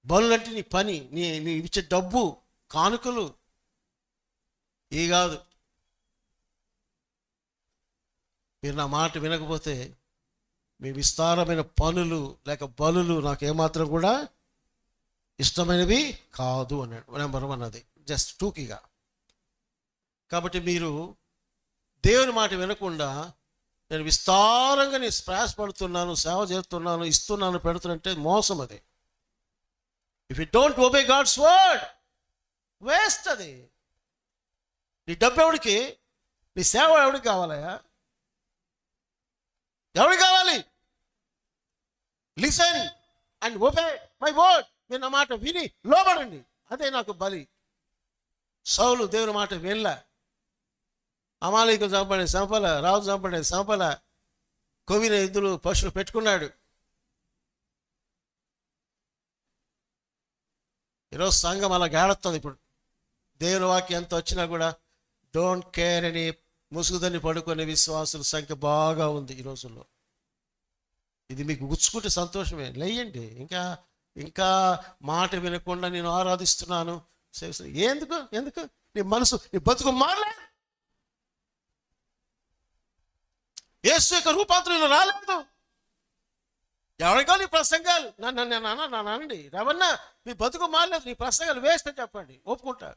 బలులంటే నీ పని, నీ ఇచ్చే డబ్బు, కానుకలు ఈ కాదు. మీరు నా మాట వినకపోతే మీ విస్తారమైన పనులు లేక బలులు నాకు ఏమాత్రం కూడా ఇష్టమైనవి కాదు అన్నాడు. నెంబర్ 1 అది జస్ట్ టూకీగా. కాబట్టి మీరు దేవుని మాట వినకుండా నేను విస్తారంగా నేను ప్రయాసపడుతున్నాను, సేవ చేస్తున్నాను, ఇస్తున్నాను, పెడుతున్నంటే మోసం అది. If you don't obey God's word, waste అది. నీ డబ్బు ఎవడికి, నీ సేవ ఎవడికి కావాలయా? ఎవరికి కావాలి? Listen and obey my word. మీరు నా మాట విని లోబడండి, అదే నాకు బలి. సౌలు దేవుని మాట వినల, అమాలేకులు చంపడే సంపల, రాజు చంపడే సంపల, కొవ్విన ఎద్దులు పశువులు పెట్టుకున్నాడు. ఈరోజు సంఘం అలా గాడుతుంది. ఇప్పుడు దేవుని వాక్యం ఎంత వచ్చినా కూడా డోంట్ కేర్ అని ముసుగుదని పడుకునే విశ్వాసుల సంఖ్య బాగా ఉంది ఈ రోజుల్లో. ఇది మీకు గుచ్చుకుంటే సంతోషమే, లేయండి. ఇంకా మాట వినకుండా నేను ఆరాధిస్తున్నాను, ఎందుకు నీ మనసు, నీ బతుకు మారలేదు. యేసు యొక్క రూపాంతరం రాలేదు. ఎవరికో నీ ప్రసంగాలు నానండి రవన్నా, మీ బతుకు మారలేదు, నీ ప్రసంగాలు వేస్ట్ అని చెప్పండి, ఒప్పుకుంటా.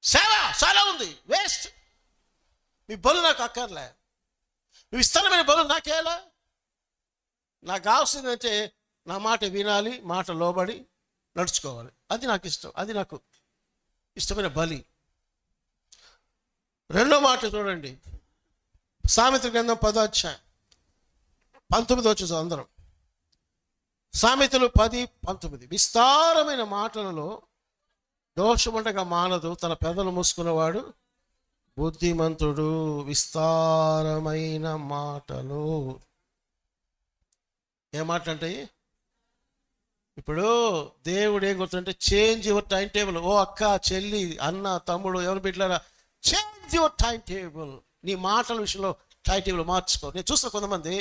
సేవ చాలా ఉంది, వేస్ట్. మీ బలు నాకు అక్కర్లే, మీ విస్తారమైన బలు నాకేలా. నాకు కావాల్సిందంటే నా మాట వినాలి, మాట లోబడి నడుచుకోవాలి, అది నాకు ఇష్టం, అది నాకు ఇష్టమైన బలి. రెండో మాట చూడండి, సామెతల గ్రంథం 10వ అధ్యాయం 19 వచ్చేసి అందరం. సామెతలు 10:19. విస్తారమైన మాటలలో దోషముండగా మానదు, తన పెదలు మూసుకున్నవాడు బుద్ధిమంతుడు. విస్తారమైన మాటలు ఏ మాట అంటే, ఇప్పుడు దేవుడు ఏం గుర్తుంటే, చేంజ్ యువర్ టైం టేబుల్. ఓ అక్క, చెల్లి, అన్న, తమ్ముడు, ఎవరు బిడ్డలారా, చేంజ్ యువర్ టైం టేబుల్. నీ మాటల విషయంలో టైం టేబుల్ మార్చుకో. నేను చూసిన కొంతమంది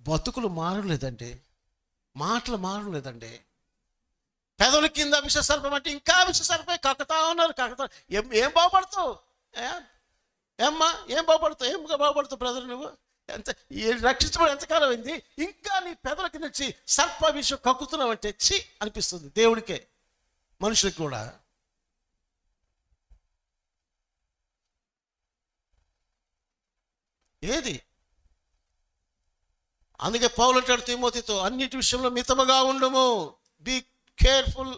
బతుకులు మారలేదండి, మాటలు మారలేదండి. పెదవుల కింద విషసర్పం అంటే ఇంకా విషసర్పం కక్కుతా ఉన్నారు, ఏం బాగుపడతావు ఏమ్మా, ఏం బాగుపడతావు బ్రదర్, నువ్వు ఎంత రక్షించబడి ఎంతకాలం అయింది, ఇంకా నీ పెదవుల కింద వచ్చి సర్ప విషయం కక్కుతున్నావు అంటే చి అనిపిస్తుంది దేవుడికే, మనుషులకు కూడా. ఏది? అందుకే పౌలు అంటాడు తిమోతితో, అన్నిటి విషయంలో మితముగా ఉండము. Be careful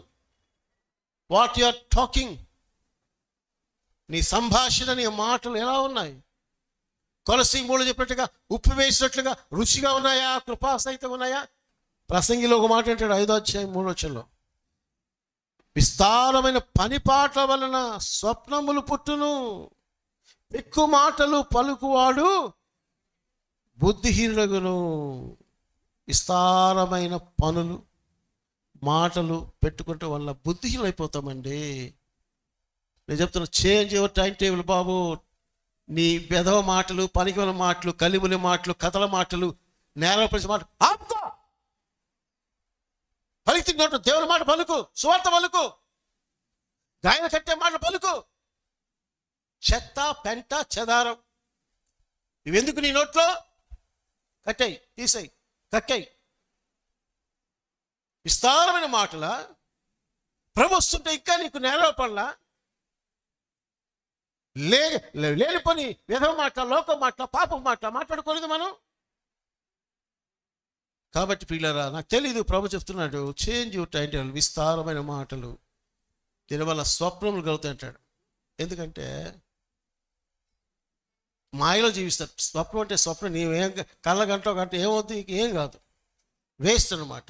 what you are talking. నీ సంభాషణ, నీ మాటలు ఎలా ఉన్నాయి? కొలసీ 3 చెప్పినట్టుగా ఉప్పు వేసినట్లుగా రుచిగా ఉన్నాయా, కృపాసహితం ఉన్నాయా? ప్రసంగిలో ఒక మాట అంటాడు 5వ అధ్యాయం 3వ వచనంలో, విస్తారమైన పనిపాట్ల వలన స్వప్నములు పుట్టును, ఎక్కువ మాటలు పలుకువాడు బుద్ధిహీనుడగును. విస్తారమైన పనులు మాటలు పెట్టుకుంటే వల్ల బుద్ధిహీనులు అయిపోతామండి. నేను చెప్తున్నా, చేంజ్ యువర్ టైం టేబుల్ బాబు. నీ బెదవ మాటలు, పనికిల మాటలు, కలిములి మాటలు, కథల మాటలు, నేరపరిచే మాటలు ఆపుకో. పలికినట్టు దేవుని మాట పలుకు, సువార్త పలుకు, గాయన కట్టే మాట పలుకు. చెత్త, పెంట, చెదారం ఇవెందుకు నీ నోట్లో? కట్టేయి, తీసేయి, కక్కేయి. విస్తారమైన మాటల ప్రభు వస్తుంటే ఇంకా నీకు నేల పడలా? లేని పని విధవ మాట, లోకం మాట, పాపం మాట మాట్లాడుకోలేదు మనం. కాబట్టి ప్రియులారా, నాకు తెలీదు, ప్రభు చెప్తున్నాడు చేంజ్ యువర్ టైం టేబుల్. విస్తారమైన మాటలు దీనివల్ల స్వప్నములు కలుగుతాయి అంటాడు. ఎందుకంటే మాయలో జీవిస్తారు. స్వప్నం అంటే స్వప్నం, నీవేం కళ్ళ గంట గంట ఏమవుతుంది, ఏం కాదు, వేస్ట్ అన్నమాట.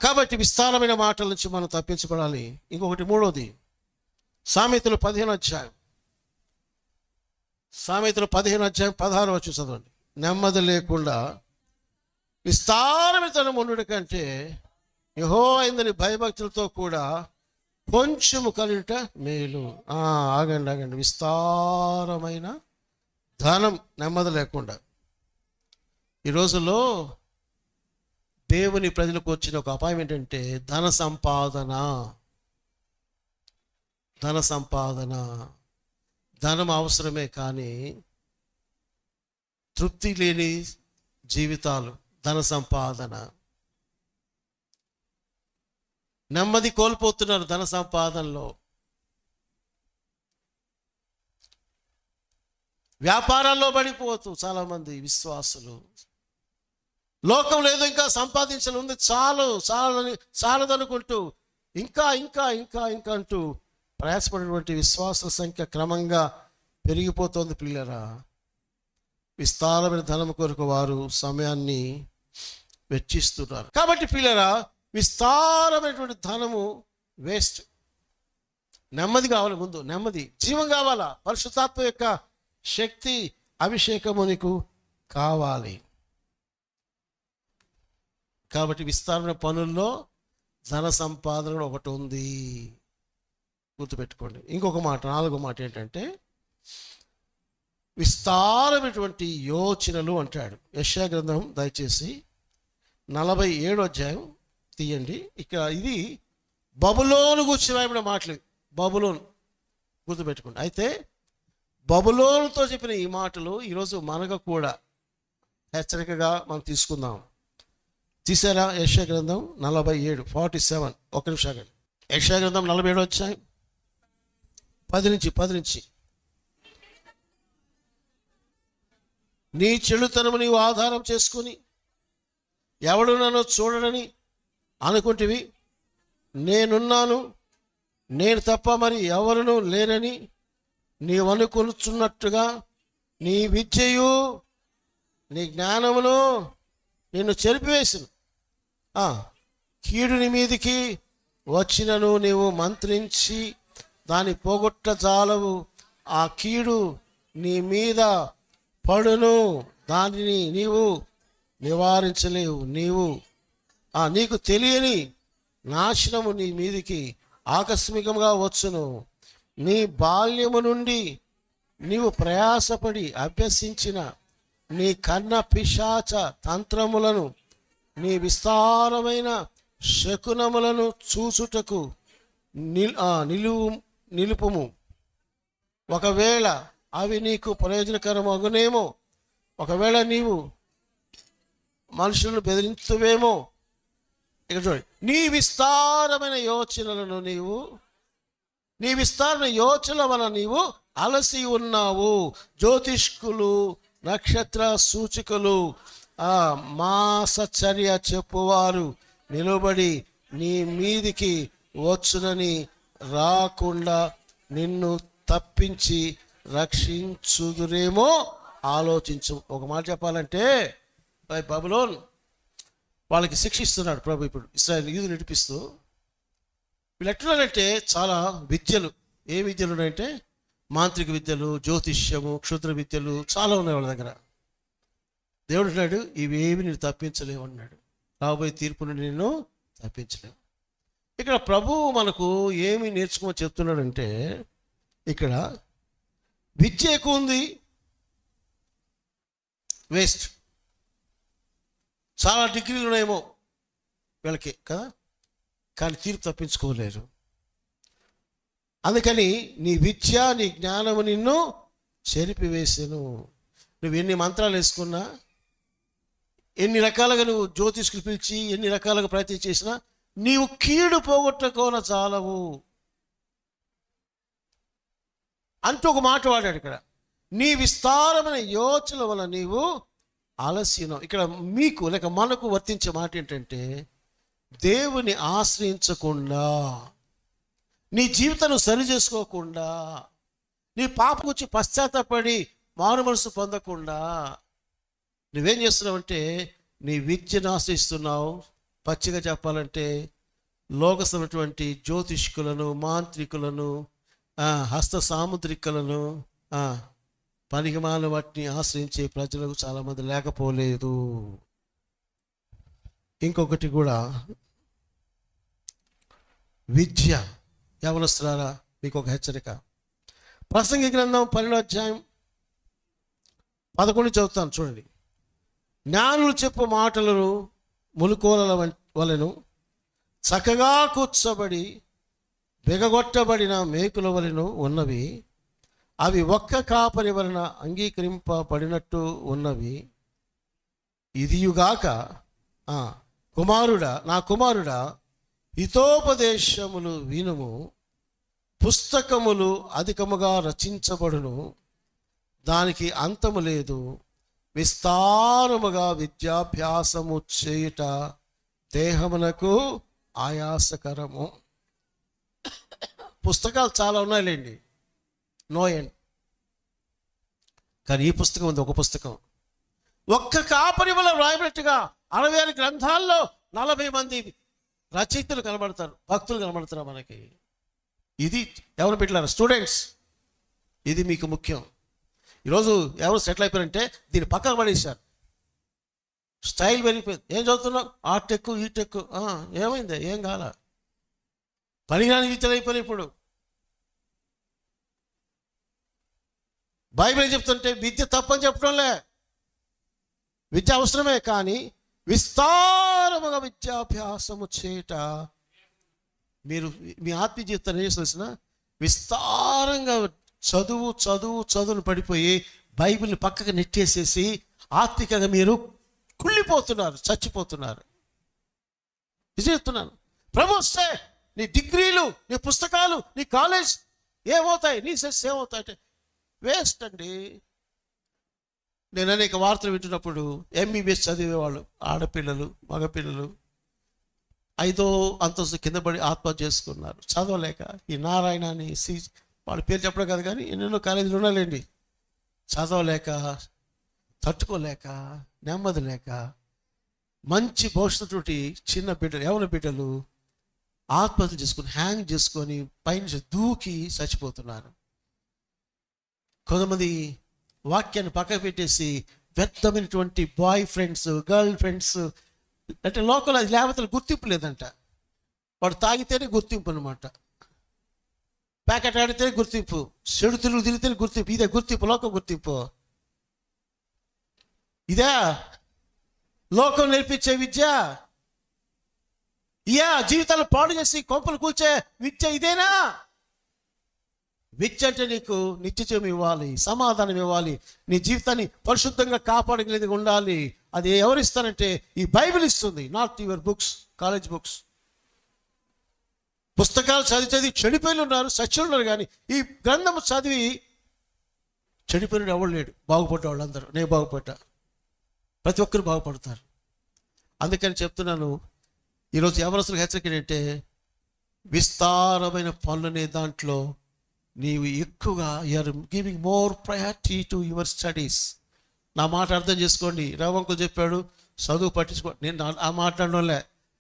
కాబట్టి విస్తారమైన మాటల నుంచి మనం తప్పించబడాలి. ఇంకొకటి 3వది, సామెతలు 15వ అధ్యాయం 16వ వచనం చదవండి. నెమ్మది లేకుండా విస్తారమైన ఉండుట కంటే యెహోవా భయభక్తులతో కూడా కొంచెము కలిగిట మేలు. ఆగండి. విస్తారమైన ధనం నెమ్మది లేకుండా. ఈ రోజుల్లో దేవుని ప్రజలకు వచ్చిన ఒక అపాయం ఏంటంటే ధన సంపాదన. ధనం అవసరమే, కానీ తృప్తి లేని జీవితాలు. ధన సంపాదన, నెమ్మది కోల్పోతున్నారు ధన సంపాదనలో. వ్యాపారాల్లో పడిపోతూ చాలామంది విశ్వాసులు లోకంలో ఏదో ఇంకా సంపాదించాలి ఉంది, చాలదనుకుంటూ ఇంకా అంటూ ప్రయాసపడినటువంటి విశ్వాసుల సంఖ్య క్రమంగా పెరిగిపోతుంది. పిల్లరా, విస్తారమైన ధనం కొరకు వారు సమయాన్ని వెచ్చిస్తున్నారు. కాబట్టి పిల్లరా, విస్తారమైనటువంటి ధనము వేస్ట్. నెమ్మది కావాలి, ముందు నెమ్మది, జీవం కావాలా, పరిశుద్ధాత్మ యొక్క శక్తి, అభిషేకము నీకు కావాలి. కాబట్టి విస్తారమైన పనుల్లో ధన సంపాదన ఒకటి ఉంది, గుర్తుపెట్టుకోండి. ఇంకొక మాట, 4వ మాట ఏంటంటే విస్తారమైనటువంటి యోచనలు అంటాడు. యెషయా గ్రంథం దయచేసి 47వ అధ్యాయం తీయండి. ఇక్కడ ఇది బబులోను గురించి రాయబడిన మాటలు. బబులోను గుర్తుపెట్టుకోండి. అయితే బబులోనుతో చెప్పిన ఈ మాటలు ఈరోజు మనకు కూడా హెచ్చరికగా మనం తీసుకుందాం. తీసారా? యెషయా గ్రంథం 47:47. ఒక నిమిషం ఆగండి. యెషయా గ్రంథం 47వ అధ్యాయం 10 నుంచి నీ చెడుతనము నీవు ఆధారం చేసుకుని ఎవడు నన్ను చూడడని అనుకుంటివి, నేనున్నాను, నేను తప్ప మరి ఎవరునూ లేరని నీవనుకొనుచున్నట్టుగా నీ విద్యయు నీ జ్ఞానమును నిన్ను చెరిపివేసిను. కీడుని మీదికి వచ్చినను నీవు మంత్రించి దాన్ని పోగొట్టజాలవు. ఆ కీడు నీ మీద పడును, దానిని నీవు నివారించలేవు. నీకు తెలియని నాశనము నీ మీదికి ఆకస్మికంగా వచ్చును. నీ బాల్యము నుండి నీవు ప్రయాసపడి అభ్యసించిన నీ కన్న పిశాచ తంత్రములను, నీ విస్తారమైన శకునములను చూచుటకు నిలుపుము. ఒకవేళ అవి నీకు ప్రయోజనకరమగునేమో, ఒకవేళ నీవు మనుషులను బెదిరించువేమో. ఇక్కడ చూడండి, నీ విస్తారమైన యోచనల వలన నీవు అలసి ఉన్నావు. జ్యోతిష్కులు, నక్షత్ర సూచికలు, మాసచర్య చెప్పువారు నిలబడి నీ మీదికి వచ్చునని రాకుండా నిన్ను తప్పించి రక్షించుదురేమో ఆలోచించు. ఒక మాట చెప్పాలంటే బబులోన్ వాళ్ళకి శిక్షిస్తున్నాడు ప్రభు. ఇప్పుడు ఇశ్రాయేలు యూదులు నడిపిస్తూ వీళ్ళు ఎట్లున్నారంటే చాలా విద్యలు, ఏ విద్యలు ఉన్నాయంటే మాంత్రిక విద్యలు, జ్యోతిష్యము, క్షుద్ర విద్యలు చాలా ఉన్నాయి వాళ్ళ దగ్గర. దేవుడు అన్నాడు, ఇవేమి నేను తప్పించలేవు అన్నాడు. రాబోయే తీర్పు నుండి నేను తప్పించలేవు. ఇక్కడ ప్రభువు మనకు ఏమి నేర్చుకోమని చెప్తున్నాడంటే, ఇక్కడ విద్య ఎక్కువ ఉంది, వేస్ట్. చాలా డిగ్రీలు ఉన్నాయేమో వీళ్ళకి కదా, కానీ తీర్పు తప్పించుకోలేరు. అందుకని నీ విద్య, నీ జ్ఞానము నిన్ను చెరిపివేసాను. నువ్వు ఎన్ని మంత్రాలు వేసుకున్నా, ఎన్ని రకాలుగా నువ్వు జ్యోతిష్కులు పిలిచి ఎన్ని రకాలుగా ప్రయత్నం చేసినా నీవు కీడు పోగొట్టుకోన చాలవు అంటూ ఒక మాట వాడాడు ఇక్కడ. నీ విస్తారమైన యోచన వల్ల నీవు ఆలస్యం. ఇక్కడ మీకు లేక మనకు వర్తించే మాట ఏంటంటే, దేవుని ఆశ్రయించకుండా, నీ జీవితాన్ని సరి చేసుకోకుండా, నీ పాపం గురించి పశ్చాత్తపడి మారు మనసు పొందకుండా నువ్వేం చేస్తున్నావంటే నీ విద్యను ఆశ్రయిస్తున్నావు. పచ్చిగా చెప్పాలంటే లోకస్తున్నటువంటి జ్యోతిష్కులను, మాంత్రికులను, హస్త సాముద్రికలను, పనికిమాల వాటిని ఆశ్రయించే ప్రజలకు చాలామంది లేకపోలేదు. ఇంకొకటి కూడా, విద్య యవనస్తులారా మీకు ఒక హెచ్చరిక. ప్రసంగి గ్రంథం 12వ అధ్యాయం 11 చదువుతాను చూడండి. జ్ఞానులు చెప్పు మాటలను ములుకోల వలెను చక్కగా కూర్చోబడి బిగగొట్టబడిన మేకుల వలెను ఉన్నవి. అవి ఒక్క కాపరి వలన అంగీకరింపబడినట్టు ఉన్నవి. ఇదియుగాక నా కుమారుడా హితోపదేశములు వినుము. పుస్తకములు అధికముగా రచించబడును, దానికి అంతము లేదు. విస్తారముగా విద్యాభ్యాసము చేయుట దేహమునకు ఆయాసకరము. పుస్తకాలు చాలా ఉన్నాయిలేండి, నో ఎండ్. కానీ ఈ పుస్తకం ఉంది, ఒక పుస్తకం. ఒక్క కాపరి వల్ల వ్రాయబడినట్టుగా 60 గ్రంథాల్లో 40 మంది రచయితలు కనబడతారు, భక్తులు కనబడతారు మనకి. ఇది ఎవరు పెట్టారు? స్టూడెంట్స్. ఇది మీకు ముఖ్యం. ఈరోజు ఎవరు సెటిల్ అయిపోయారంటే దీన్ని పక్కన పడేశారు. స్టైల్ పెరిగిపోయింది. ఏం చదువుతున్నావు? ఆ టెక్కు ఈ టెక్కు. ఏమైంది? ఏం కాల, పనికిరాని విద్యలు అయిపోయినాయి. ఇప్పుడు బైబిల్ ఏం చెప్తుంటే విద్య తప్పని చెప్పడంలే, విద్య అవసరమే, కానీ విస్తారముగా విద్యాభ్యాసము చేయట. మీరు మీ ఆత్మీయ జీవితాన్ని ఏం చేసిన విస్తారంగా చదువును పడిపోయి బైబిల్ని పక్కకు నెట్టేసేసి ఆత్మికంగా మీరు కుళ్ళిపోతున్నారు, చచ్చిపోతున్నారు. ఇది చెప్తున్నాను. ప్రభు వస్తే నీ డిగ్రీలు, నీ పుస్తకాలు, నీ కాలేజ్ ఏమవుతాయి? నీ సెస్ ఏమవుతాయి అంటే వేస్ట్ అండి. నేను అనేక వార్తలు వింటున్నప్పుడు ఎంబీబీఎస్ చదివేవాళ్ళు, ఆడపిల్లలు, మగపిల్లలు 5వ అంతస్తు కింద పడి ఆత్మహత్య చేసుకున్నారు చదవలేక. ఈ నారాయణ అని వాళ్ళ పేరు చెప్పడం కాదు, కానీ ఎన్నెన్నో కాలేజీలు ఉన్నాయండి. చదవలేక, తట్టుకోలేక, నెమ్మది లేక, మంచి భవిష్యత్తు చిన్న బిడ్డలు, యవన బిడ్డలు ఆత్మహత్య చేసుకుని, హ్యాంగ్ చేసుకొని పైన దూకి చచ్చిపోతున్నారు. కొంతమంది వాక్యాన్ని పక్కకు పెట్టేసి వ్యర్థమైనటువంటి బాయ్ ఫ్రెండ్స్, గర్ల్ ఫ్రెండ్స్, అంటే లోకల్ అది లేకపోతే గుర్తింపు లేదంట. వాడు తాగితేనే గుర్తింపు అనమాట, ప్యాకెట్ ఆడితేనే గుర్తింపు, చెడు తిరిగితేనే గుర్తింపు. ఇదే గుర్తింపు, లోకం గుర్తింపు. ఇదే లోకం నేర్పించే విద్య. జీవితాలు పాడు చేసి కొంపలు కూల్చే విద్య ఇదేనా? విద్య అంటే నీకు నిత్యజీవం ఇవ్వాలి, సమాధానం ఇవ్వాలి, నీ జీవితాన్ని పరిశుద్ధంగా కాపాడగలిగి ఉండాలి. అది ఎవరు ఇస్తారంటే ఈ బైబిల్ ఇస్తుంది, not your books, college books. పుస్తకాలు చదివి చెడిపోయిన ఉన్నారు, సత్యులు ఉన్నారు, కానీ ఈ గ్రంథము చదివి చెడిపోయిన ఎవరు లేడు. బాగుపడ్డ వాళ్ళందరూ, నేను బాగుపడ్డా, ప్రతి ఒక్కరు బాగుపడతారు. అందుకని చెప్తున్నాను, ఈరోజు యవనస్తులకు హెచ్చరిక ఏంటంటే విస్తారమైన పనులనే దాంట్లో నీవు ఎక్కువగా you're giving more priority to your studies. నా మాట అర్థం చేసుకోండి. రవంకులు చెప్పాడు చదువు పట్టించుకో. నేను ఆ మాట్లాడడంలే,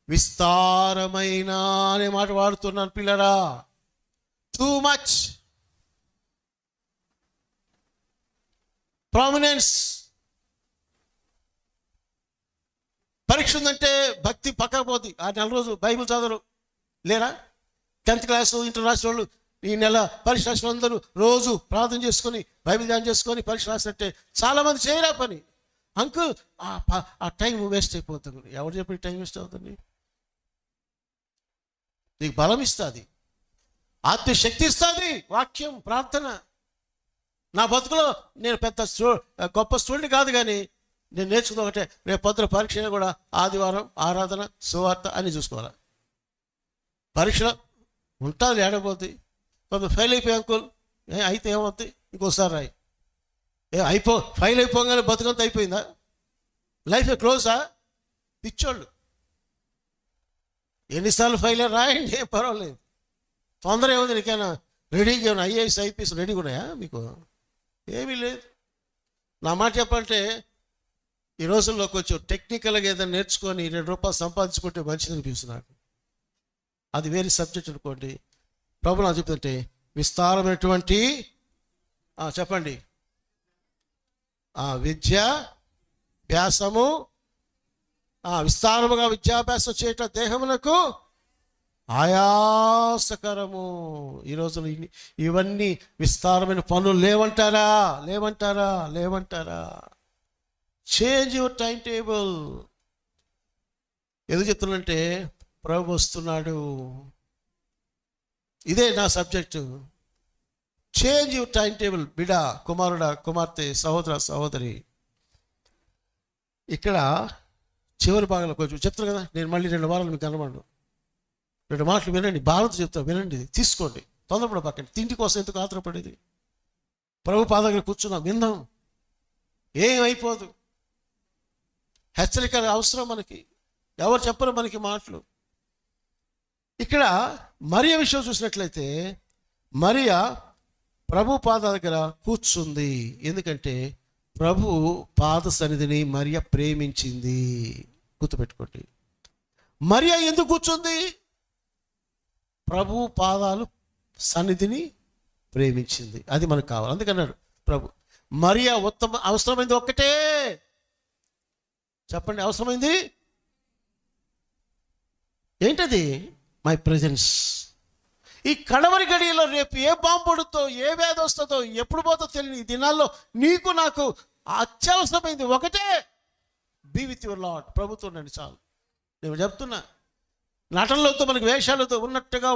విస్తారమైన అనే మాట వాడుతున్నాను పిల్లరా. Too much prominence. పరీక్ష ఉందంటే భక్తి పక్కకు పోతుంది. ఆ నెల రోజు బైబిల్ చదవరు లేరా? 10th క్లాసు ఇంటర్ రాసిన వాళ్ళు ఈ నెల పరీక్ష రాసిన అందరూ రోజు ప్రార్థన చేసుకొని బైబిల్ ధ్యానం చేసుకొని పరీక్ష రాసినట్టే చాలామంది చేయరా పని. అంకుల్ ఆ టైం వేస్ట్ అయిపోతుంది. ఎవరు చెప్పి టైం వేస్ట్ అవుతుంది? నీకు బలం ఇస్తుంది, ఆత్మశక్తి ఇస్తుంది వాక్యం, ప్రార్థన. నా బతుకులో నేను పెద్ద గొప్ప స్టూడెంట్ కాదు, కానీ నేను నేర్చుకుంది ఒకటే, రేపు పొద్దున పరీక్ష కూడా ఆదివారం ఆరాధన సువార్త అని చూసుకోవాలి. పరీక్షలో ఉంటుంది ఏడపోతుంది. కొంత ఫెయిల్ అయిపోయి అంకుల్ అయితే ఏమవుతుంది, ఇంకోసారి రాయి. ఫెయిల్ అయిపోగానే బతుకంతా అయిపోయిందా? లైఫ్ క్లోజా? పిచ్చోళ్ళు. ఎన్నిసార్లు ఫెయిల్ అయ్యి రాయండి, ఏం పర్వాలేదు. తొందర ఏముంది నీకైనా? రెడీగా ఏమైనా ఐఏఎస్ ఐపీఎస్ రెడీగా ఉన్నాయా మీకు? ఏమీ లేదు. నా మాట చెప్పాలంటే ఈ రోజుల్లో కొంచెం టెక్నికల్గా ఏదైనా నేర్చుకొని 2 రూపాయలు సంపాదించుకుంటే మంచిది అనిపిస్తున్నాడు. అది వేరే సబ్జెక్ట్ అనుకోండి. ప్రభు నాకు చెప్తుంటే విస్తారమైనటువంటి చెప్పండి విద్యాభ్యాసము, విస్తారముగా విద్యాభ్యాసం చేయటం దేహమునకు ఆయాసకరము. ఈ రోజులు ఇవన్నీ విస్తారమైన పనులు లేవంటారా? లేవంటారా? లేవంటారా? Change your time table. ఎందుకు చెప్తున్నంటే ప్రభు వస్తున్నాడు. ఇదే నా subject. Change your time table. బిడా, కుమారుడా, కుమార్తె, సహోదర, సహోదరి. ఇక్కడ చివరి భాగంలో కొంచెం చెప్తాను కదా, నేను మళ్ళీ 2 వారాలు మీకు కనబడను. 2 మాటలు వినండి, భారత చెప్తా వినండి, తీసుకోండి. తొందరపడ పక్కండి. తిండి కోసం ఎందుకు ఆత్రపడేది? ప్రభు పాద దగ్గర కూర్చున్నాం, విందాం. ఏమైపోదు. హెచ్చరిక అవసరం మనకి. ఎవరు చెప్పరు మనకి మాటలు. ఇక్కడ మరియ విషయం చూసినట్లయితే మరియ ప్రభు పాద దగ్గర కూర్చుంది. ఎందుకంటే ప్రభు పాద సన్నిధిని మరియ ప్రేమించింది. గుర్తుపెట్టుకోండి. మరియ ఎందుకు కూర్చుంది? ప్రభు పాదాలు సన్నిధిని ప్రేమించింది. అది మనకు కావాలి. అందుకన్నాడు ప్రభు. మరియ అవసరమైంది ఒక్కటే. చెప్పండి, అవసరమైంది ఏంటది? My presence. ఈ కడవరి గడియలో రేపు ఏ బాంబు పడుతో, ఏ వ్యాధి వస్తుందో, ఎప్పుడు పోతో తెలియని ఈ దినాల్లో నీకు నాకు అత్యవసరమైంది ఒకటే, బీ విత్ యువర్ లార్డ్. ప్రభుత్వం ఉండండి చాలు. నేను చెప్తున్నా, నటనలతో మనకి వేషాలతో ఉన్నట్టుగా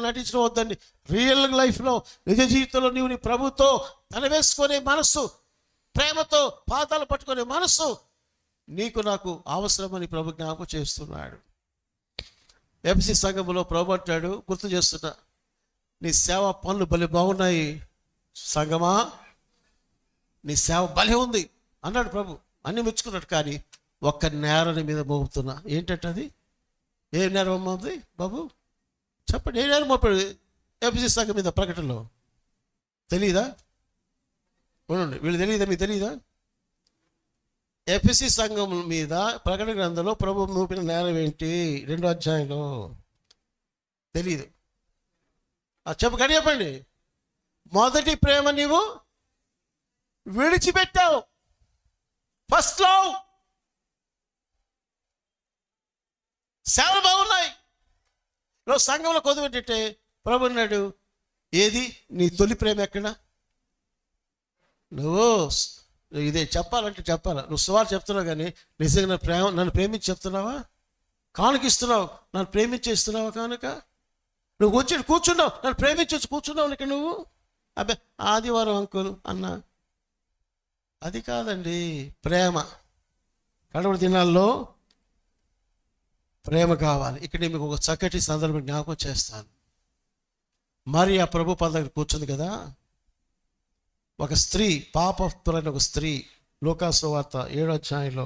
నటించడం వద్దండి. రియల్ లైఫ్లో నిజ జీవితంలో నీవు నీ ప్రభుతో తనవేసుకునే మనస్సు, ప్రేమతో పాదాలు పట్టుకునే మనస్సు నీకు నాకు అవసరమని ప్రభు జ్ఞాపకం చేస్తున్నాడు. ఎఫెసీ సంఘములో ప్రభు అంటాడు, గుర్తు చేస్తున్నా, నీ సేవ పనులు భలే బాగున్నాయి సంఘమా, నీ సేవ భలే ఉంది అన్నాడు ప్రభు. అన్ని మెచ్చుకున్నాడు. కానీ ఒక్క నేరని మీద మోపుతున్నా. ఏంటంటే అది ఏ నేరం అమ్మది బాబు? చెప్పండి, ఏ నేరం మోపాడు ఎఫెసీ సంఘం మీద? ప్రకటనలో తెలీదా? ఉండండి, వీళ్ళు తెలియదా? మీకు తెలీదా? ఎఫెసీ సంఘం మీద ప్రకటన గ్రంథంలో ప్రభు మోపిన నేరం ఏంటి? 2వ అధ్యాయంలో. తెలీదు? చెప్పండి. మొదటి ప్రేమ నీవు విడిచిపెట్టావు. First love. సేవలు బాగున్నాయి. నువ్వు సంఘంలో కొద్దిపెట్టే ప్రభు అన్నాడు, ఏది నీ తొలి ప్రేమ ఎక్కడ? నువ్వు ఇదే చెప్పాలంటే చెప్పాలా. నువ్వు సువార్త చెప్తున్నావు కానీ నిజంగా నన్ను ప్రేమించి చెప్తున్నావా? కానుకిస్తున్నావు, నన్ను ప్రేమించేస్తున్నావా? కానుక నువ్వు వచ్చి కూర్చున్నావు, నన్ను ప్రేమించి కూర్చున్నావు ఇక్కడ నువ్వు. అబ్బే ఆదివారం అంకుల్ అన్నా, అది కాదండి ప్రేమ. కడవరి దినాల్లో ప్రేమ కావాలి. ఇక్కడ నేను మీకు ఒక చక్కటి సందర్భం జ్ఞాపకం చేస్తాను. మరి ఆ ప్రభు పాద దగ్గర కూర్చుంది కదా ఒక స్త్రీ, పాపస్తులైన ఒక స్త్రీ. లూకా సువార్త 7వ అధ్యాయంలో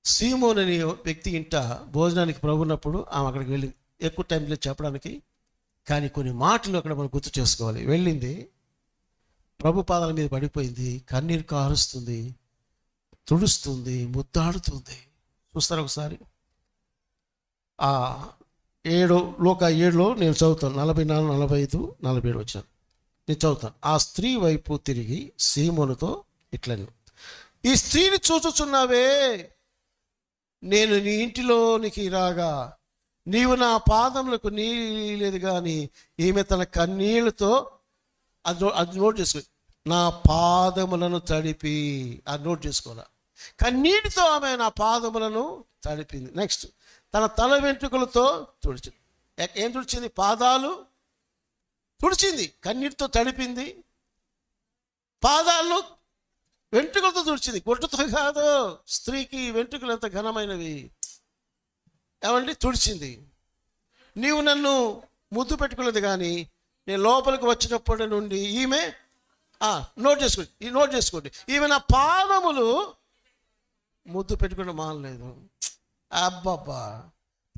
సీమోన్ అనే వ్యక్తి ఇంట భోజనానికి ప్రభున్నప్పుడు ఆమె అక్కడికి వెళ్ళింది. ఎక్కువ టైం లేదు చెప్పడానికి. కానీ కొన్ని మాటలు అక్కడ మనం గుర్తు చేసుకోవాలి. వెళ్ళింది, ప్రభు పాదాల మీద పడిపోయింది, కన్నీరు కారుస్తుంది, తుడుస్తుంది, ముద్దాడుతుంది. చూస్తారు ఒకసారి ఆ 7 లోక 7లో నేను చదువుతాను, 44, 45, 47 వచ్చాను. నేను చదువుతాను. ఆ స్త్రీ వైపు తిరిగి సీమోనుతో ఇట్లని, ఈ స్త్రీని చూచుచున్నావే, నేను నీ ఇంటిలోనికి రాగా నీవు నా పాదములకు నీలేదు, కానీ ఈమె తన కన్నీళ్లతో అది నోట్ చేసుకో, నా పాదములను తడిపి, అది నోట్ చేసుకోవాలా, కన్నీటితో ఆమె నా పాదములను తడిపింది. నెక్స్ట్, తన తల వెంట్రుకలతో తుడిచింది. ఏం తుడిచింది? పాదాలు తుడిచింది, కన్నీటితో తడిపింది. పాదాలను వెంట్రుకలతో తుడిచింది, గుడ్డతో కాదు. స్త్రీకి వెంట్రుకలు ఎంత ఘనమైనవి. ఏమండి? తుడిచింది. నీవు నన్ను ముద్దు పెట్టుకోలేదు, కానీ నేను లోపలికి వచ్చినప్పటి నుండి ఈమె నోట్ చేసుకోండి, ఈమె నా పాదములు ముద్దు పెట్టుకోవడం మానలేదు. అబ్బబ్బా,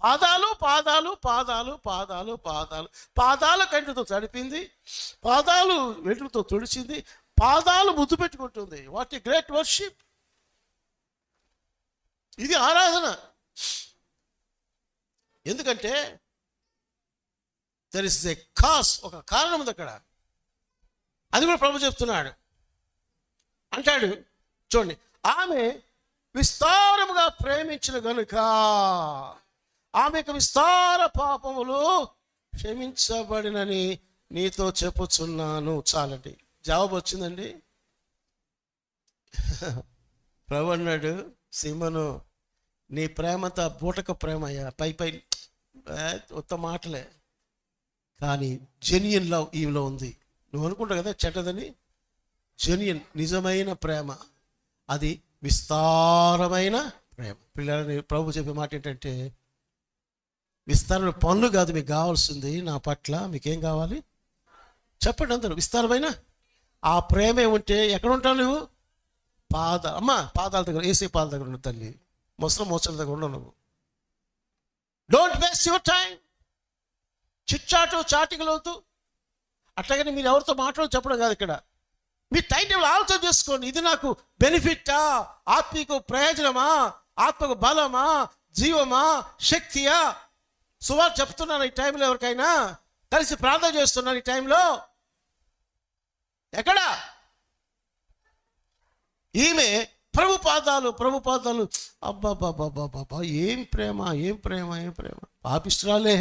పాదాలు పాదాలు పాదాలు పాదాలు పాదాలు పాదాల కంటితో తడిపింది, పాదాలు వెంట్రుకతో తుడిచింది, పాదాలు ముద్దు పెట్టుకుంటుంది. What a great worship! ఇది ఆరాధన. ఎందుకంటే దెర్ ఇస్ ఏ కాజ్, ఒక కారణం ఉంది అక్కడ. అది కూడా ప్రభు చెప్తున్నాడు. అంటాడు చూడండి, ఆమె విస్తారముగా ప్రేమించిన గనుక ఆమెకు విస్తార పాపములు క్షమించబడినని నీతో చెప్పుచున్నాను. చాలండి, జవాబు వచ్చిందండి. ప్రభు అన్నాడు, సీమోను, నీ ప్రేమంతా బూటక ప్రేమయ్యా, పై ఉత్త మాటలే, కానీ జెన్యున్ లవ్ ఈలో ఉంది. నువ్వు అనుకుంటావు కదా చెడ్డదని, జెన్యున్ నిజమైన ప్రేమ, అది విస్తారమైన ప్రేమ. పిల్లలని ప్రభు చెప్పే మాట ఏంటంటే, విస్తారమైన పనులు కాదు మీకు కావాల్సింది నా పట్ల. మీకేం కావాలి చెప్పండి అందరూ. విస్తారమైన ఆ ప్రేమే ఉంటే ఎక్కడ ఉంటావు నువ్వు? పాదాల దగ్గర, ఏసీ పాదాల దగ్గర ఉన్న తల్లి, మోసల దగ్గర ఉండవు నువ్వు. Don't waste your time. చాటింగ్లు వద్దు. అట్లాగని మీరు ఎవరితో మాట్లాడో చెప్పడం కాదు ఇక్కడ. మీ టైం టేబుల్ ఆలోచన చేసుకోండి. ఇది నాకు బెనిఫిట్టా, ఆత్మీకు ప్రయోజనమా, ఆత్మకు బలమా, జీవమా, శక్తియా? సువార్త చెప్తున్నాను ఈ టైంలో, ఎవరికైనా కలిసి ప్రార్థన చేస్తున్నాను ఈ టైంలో. ఎక్కడ ఈమె ప్రభు పాదాలు అబ్బాబాబాబాబా, ఏం ప్రేమ, ఏం ప్రేమ, ఏం ప్రేమ. పాపిష్టురాలే,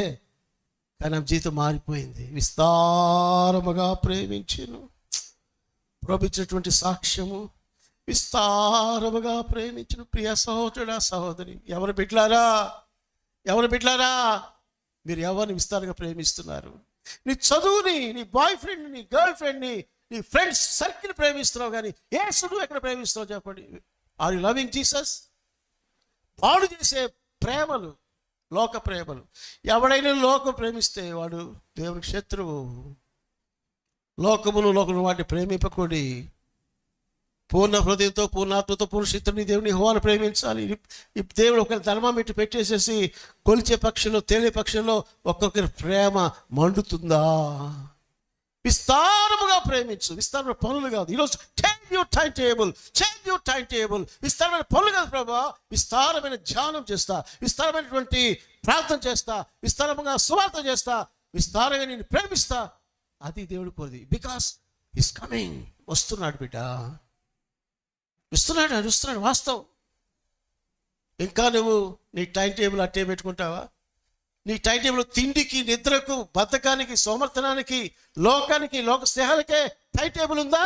కానీ ఆమె జీవితం మారిపోయింది. విస్తారముగా ప్రేమించును. ప్రభు ఇచ్చినటువంటి సాక్ష్యము, విస్తారముగా ప్రేమించును. ప్రియ సహోదరుడా, సహోదరి, ఎవరు బిడ్డలారా, మీరు ఎవరిని విస్తారంగా ప్రేమిస్తున్నారు? నీ చదువుని, నీ బాయ్ ఫ్రెండ్ని, నీ గర్ల్ ఫ్రెండ్ని, నీ ఫ్రెండ్స్ సర్కిల్ ప్రేమిస్తున్నావు, కానీ యేసును ఎక్కడ ప్రేమిస్తున్నావు చెప్పండి? Are you loving Jesus? పాడు చేసే ప్రేమలు లోక ప్రేమలు. ఎవడైనా లోకం ప్రేమిస్తే వాడు దేవునికి శత్రువు. లోకమును వాటిని ప్రేమింపకూడి, పూర్ణ హృదయంతో, పూర్ణాత్మతో, పూర్ణ శక్తిని దేవుని యెహోవాను ప్రేమించాలి. దేవుడు ఒక ధర్మామీటర్ పెట్టేసేసి కొలిచే పక్షంలో, తేలే పక్షంలో ఒక్కొక్కరి ప్రేమ మండుతుందా? విస్తారముగా ప్రేమించు. విస్తారమైన పనులు కాదు. ఈరోజు చేంజ్ యువర్ టైం టేబుల్. విస్తారమైన పనులు కాదు ప్రభా, విస్తారమైన ధ్యానం చేస్తా, విస్తారమైనటువంటి ప్రార్థన చేస్తా, విస్తారంగా సువార్త చేస్తా, విస్తారంగా నేను ప్రేమిస్తా. అది దేవుడు కోరిది. Because is coming. వస్తున్నాడు బిడ్డ, వస్తున్నాడు వాస్తవం. ఇంకా నువ్వు నీ టైం టేబుల్ అట్టే పెట్టుకుంటావా? నీ టైం టేబుల్ తిండికి, నిద్రకు, బద్ధకానికి, సోమర్థనానికి, లోకానికి, లోక స్నేహాలకే టైం టేబుల్ ఉందా?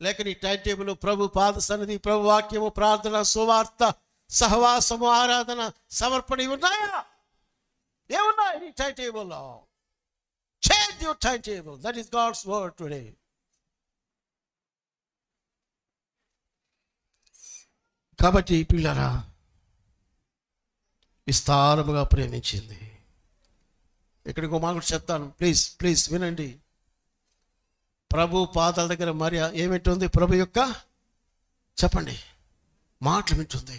లేక నీ టైం టేబుల్ ప్రభు పాద సన్నిధి, ప్రభు వాక్యము, ప్రార్థన, సువార్త, సహవాసము, ఆరాధన, సమర్పణ ఉన్నాయా? ఏమున్నాయి నీ టైం టేబుల్లో? Change your timetable. That is God's word today. కాబట్టి పిల్లరా, విస్తారముగా ప్రేమించింది. ఇక్కడికి ఒక మాట చెప్తాను, ప్లీజ్ వినండి. ప్రభు పాదాల దగ్గర మరియ ఏమింటుంది? ప్రభు యొక్క చెప్పండి మాటలు వింటుంది.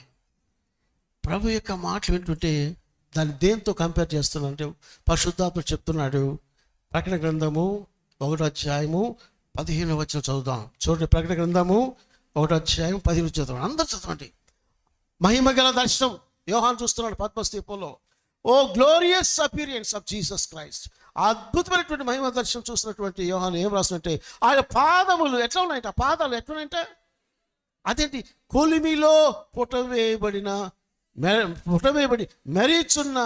ప్రభు యొక్క మాటలు వింటుంటే దాన్ని దేంతో కంపేర్ చేస్తున్నా అంటే పరిశుద్ధాత్మ చెప్తున్నాడు. ప్రకటన గ్రంథము 1వ అధ్యాయము 15వ వచనం చదువుదాం. చూడండి, ప్రకటన గ్రంథము 1వ అధ్యాయం 15 చదవండి. అందరూ చదవండి. మహిమ గల దర్శనం యోహాను చూస్తున్నాడు పద్మస్తీపంలో. O glorious appearance of Jesus Christ. అద్భుతమైనటువంటి మహిమ దర్శనం చూసినటువంటి యోహాను ఏం రాసినట్టే, ఆయన పాదములు ఎట్లా ఉన్నాయంట, ఆ పాదాలు ఎట్లా ఉన్నాయంట, అదేంటి, కొలిమిలో పుటవేయబడి మెరీచున్న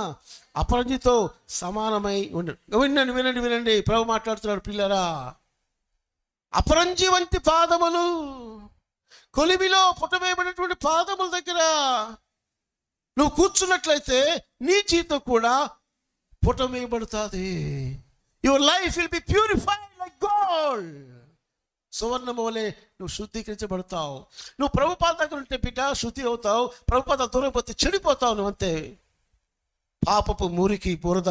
అపరంజితో సమానమై ఉండు. వినండి వినండి వినండి, ప్రభు మాట్లాడుతున్నాడు. పిల్లరా, అపరంజి వంటి పాదములు, కొలిమిలో పుటవేయబడినటువంటి పాదముల దగ్గర నువ్వు కూర్చున్నట్లయితే నీ జీవితం కూడా పుటవేయబడుతుంది. Your life will be purified like gold. సువర్ణము వలె నువ్వు శుద్ధీకరించబడతావు. నువ్వు ప్రభుపాద దగ్గర ఉంటే బిడ్డ శుద్ధి అవుతావు. ప్రభుపాద దూరం పోతే చెడిపోతావు నువ్వు అంతే. పాపపు మురికి బురద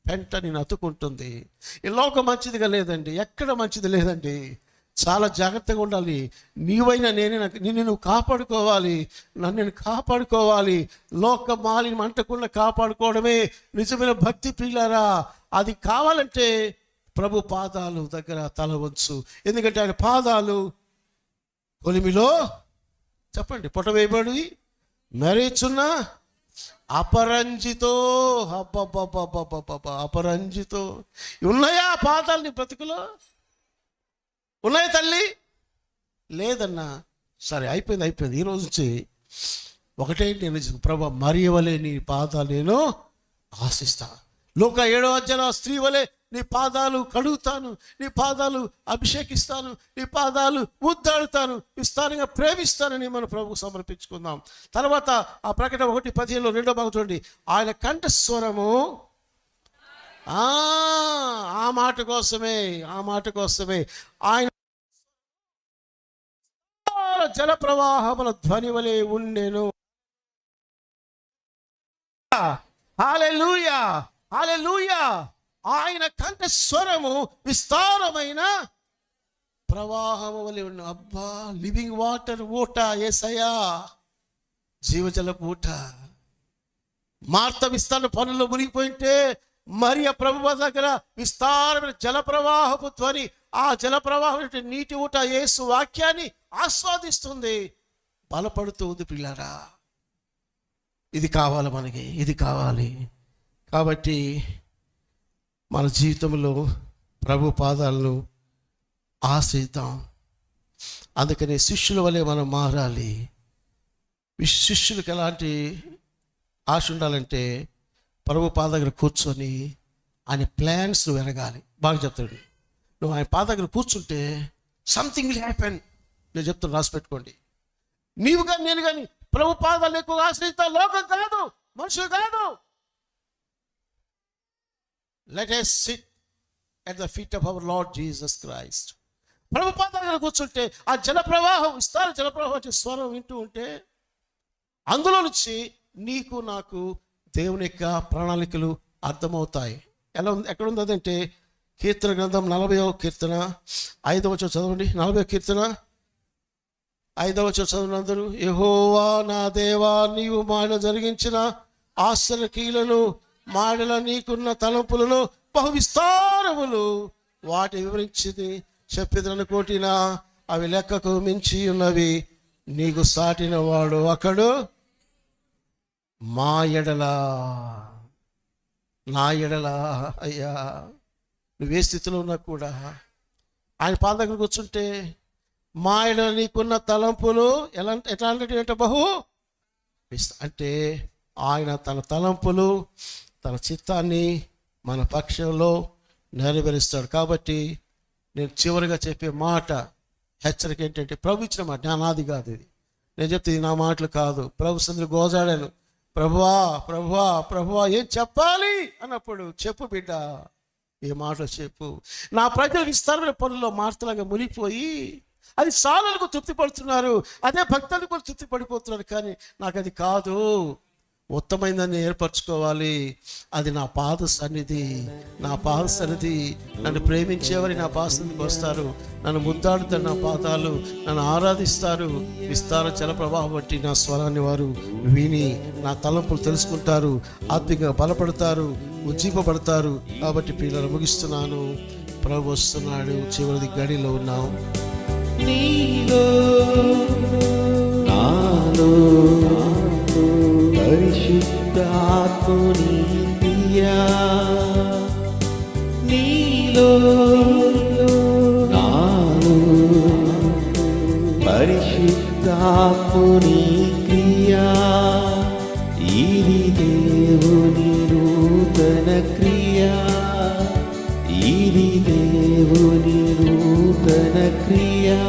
పెంట నేను అతుకుంటుంది. ఈ లోకం మంచిదిగా లేదండి, ఎక్కడ మంచిది లేదండి. చాలా జాగ్రత్తగా ఉండాలి. నీవైనా నిన్ను నువ్వు కాపాడుకోవాలి, నన్ను నేను కాపాడుకోవాలి. లోక మాలిని అంటకుండా కాపాడుకోవడమే నిజమైన భక్తి. ప్రియులారా, అది కావాలంటే ప్రభు పాదాలు దగ్గర తల వంచు. ఎందుకంటే ఆయన పాదాలు కొలిమిలో, చెప్పండి, పుటవేయబడి మెరీచున్న అపరంజితో. అపరంజితో ఉన్నాయా పాదాలు నీ బ్రతుకులో? ఉన్నాయా తల్లి? లేదన్నా, సరే అయిపోయింది. ఈ రోజు నుంచి ఒకటే నేను ప్రభు మరియ వలె నీ పాదాలు నేను ఆశిస్తా. లూకా 7వ అధ్యాయం స్త్రీ వలె నీ పాదాలు కడుగుతాను, నీ పాదాలు అభిషేకిస్తాను, నీ పాదాలు ముద్దాడుతాను, విస్తారంగా ప్రేమిస్తానని మనం ప్రభుకు సమర్పించుకుందాం. తర్వాత ఆ ప్రకటన 1:15 2వ భాగం చూడండి. ఆయన కంఠస్వరము ఆ మాట కోసమే ఆయన జల ప్రవాహముల ధ్వని వలె ఉండెను. హల్లెలూయా, హల్లెలూయా. ఆయన కంఠస్వరము విస్తారమైన ప్రవాహము వలె ఉండెను. అబ్బా, లివింగ్ వాటర్ ఊట, యేసయ్యా, జీవజల ఊట. మార్త విస్తార పనుల్లో మునిగిపోయింటే మరియ ప్రభువు దగ్గర విస్తారమైన జల ప్రవాహపు ధ్వని, ఆ జల ప్రవాహం నీటి ఊట యేసు వాక్యాన్ని ఆస్వాదిస్తుంది, బలపడుతూ ఉంది. పిల్లరా, ఇది కావాలి మనకి, ఇది కావాలి. కాబట్టి మన జీవితంలో ప్రభు పాదాలను ఆశ్రయిద్దాం. అందుకని శిష్యుల వలె మనం మారాలి. శిష్యులకు ఎలాంటి ఆశ ఉండాలంటే ప్రభు పాద దగ్గర కూర్చొని ఆయన ప్లాన్స్ నువ్వు ఎరగాలి. బాగా చెప్తాడు, నువ్వు ఆయన పాద దగ్గర కూర్చుంటే సంథింగ్ విల్ హ్యాపెన్. నేను చెప్తాను, రాసి పెట్టుకోండి. నీవు కానీ నేను కానీ ప్రభు పాదాలు ఎక్కువ ఆశ్రయిస్తా. లోకం కాదు, మనుషులు కాదు. Let us sit at the feet of our Lord Jesus Christ. ప్రభు పాద దగ్గర కూర్చుంటే ఆ జలప్రవాహం, విస్తార జలప్రవాహం స్వరం వింటూ ఉంటే అందులో నుంచి నీకు నాకు దేవుని యొక్క ప్రణాళికలు అర్థమవుతాయి. ఎక్కడ ఉంది అదంటే కీర్తన గ్రంథం 40వ కీర్తన 5వ వచనం చదవండి. 40వ కీర్తన 5వ వచనం చదవండి అందరూ. యెహోవా నా దేవా, నీవు మాయలో జరిగించిన ఆశ్చర్య క్రియలను, మాయల నీకున్న తలంపులను బహు విస్తారములు, వాటి వివరించింది చెప్పిదనుకోటినా అవి లెక్కకు మించి ఉన్నవి. నీకు సాటిన వాడు ఒకడు మా ఎడలా, నా ఎడలా. అయ్యా, నువ్వే స్థితిలో ఉన్నా కూడా ఆయన పాద దగ్గర కూర్చుంటే మా ఎడల నీకున్న తలంపులు ఎట్లాంటి బహు అంటే ఆయన తన తలంపులు, తన చిత్తాన్ని మన పక్షంలో నెరవేరుస్తాడు. కాబట్టి నేను చివరిగా చెప్పే మాట, హెచ్చరిక ఏంటంటే, ప్రభు ఇచ్చిన మాట, నాది కాదు ఇది. నేను చెప్తే ఇది నా మాటలు కాదు. ప్రభు సందులో గోజాడాను, ప్రభువా ప్రభువా ప్రభువా ఏం చెప్పాలి అన్నప్పుడు, చెప్పు బిడ్డ, ఏ మాటలు చెప్పు. నా ప్రజలు విస్తారమైన పనుల్లో మార్తలాగా మునిగిపోయి అది సాలకు తృప్తి పడుతున్నారు, అదే భక్తులకు కూడా తృప్తి పడిపోతున్నారు. కానీ నాకు అది కాదు. ఉత్తమైందని ఏర్పరచుకోవాలి. అది నా పాద సన్నిధి. నా పాద సన్నిధి. నన్ను ప్రేమించేవారి నా పాద సన్నిధికి వస్తారు. నన్ను ముద్దాడుతారు నా పాదాలు, నన్ను ఆరాధిస్తారు. విస్తార జల ప్రవాహం బట్టి నా స్వరాన్ని వారు విని నా తలంపులు తెలుసుకుంటారు, ఆత్మీయంగా బలపడతారు, ఉజ్జీపబడతారు. కాబట్టి పిల్లలు ముగిస్తున్నాను. ప్రభు వస్తున్నాడు. చివరిది గడిలో ఉన్నాం. నీలో నాలో పరిశుద్ధాత్ముని క్రియా, నీలో నాలో పరిశుద్ధాత్ముని క్రియా, ఇది దేవుని నూతన క్రియా, ఇది దేవుని నూతన క్రియా.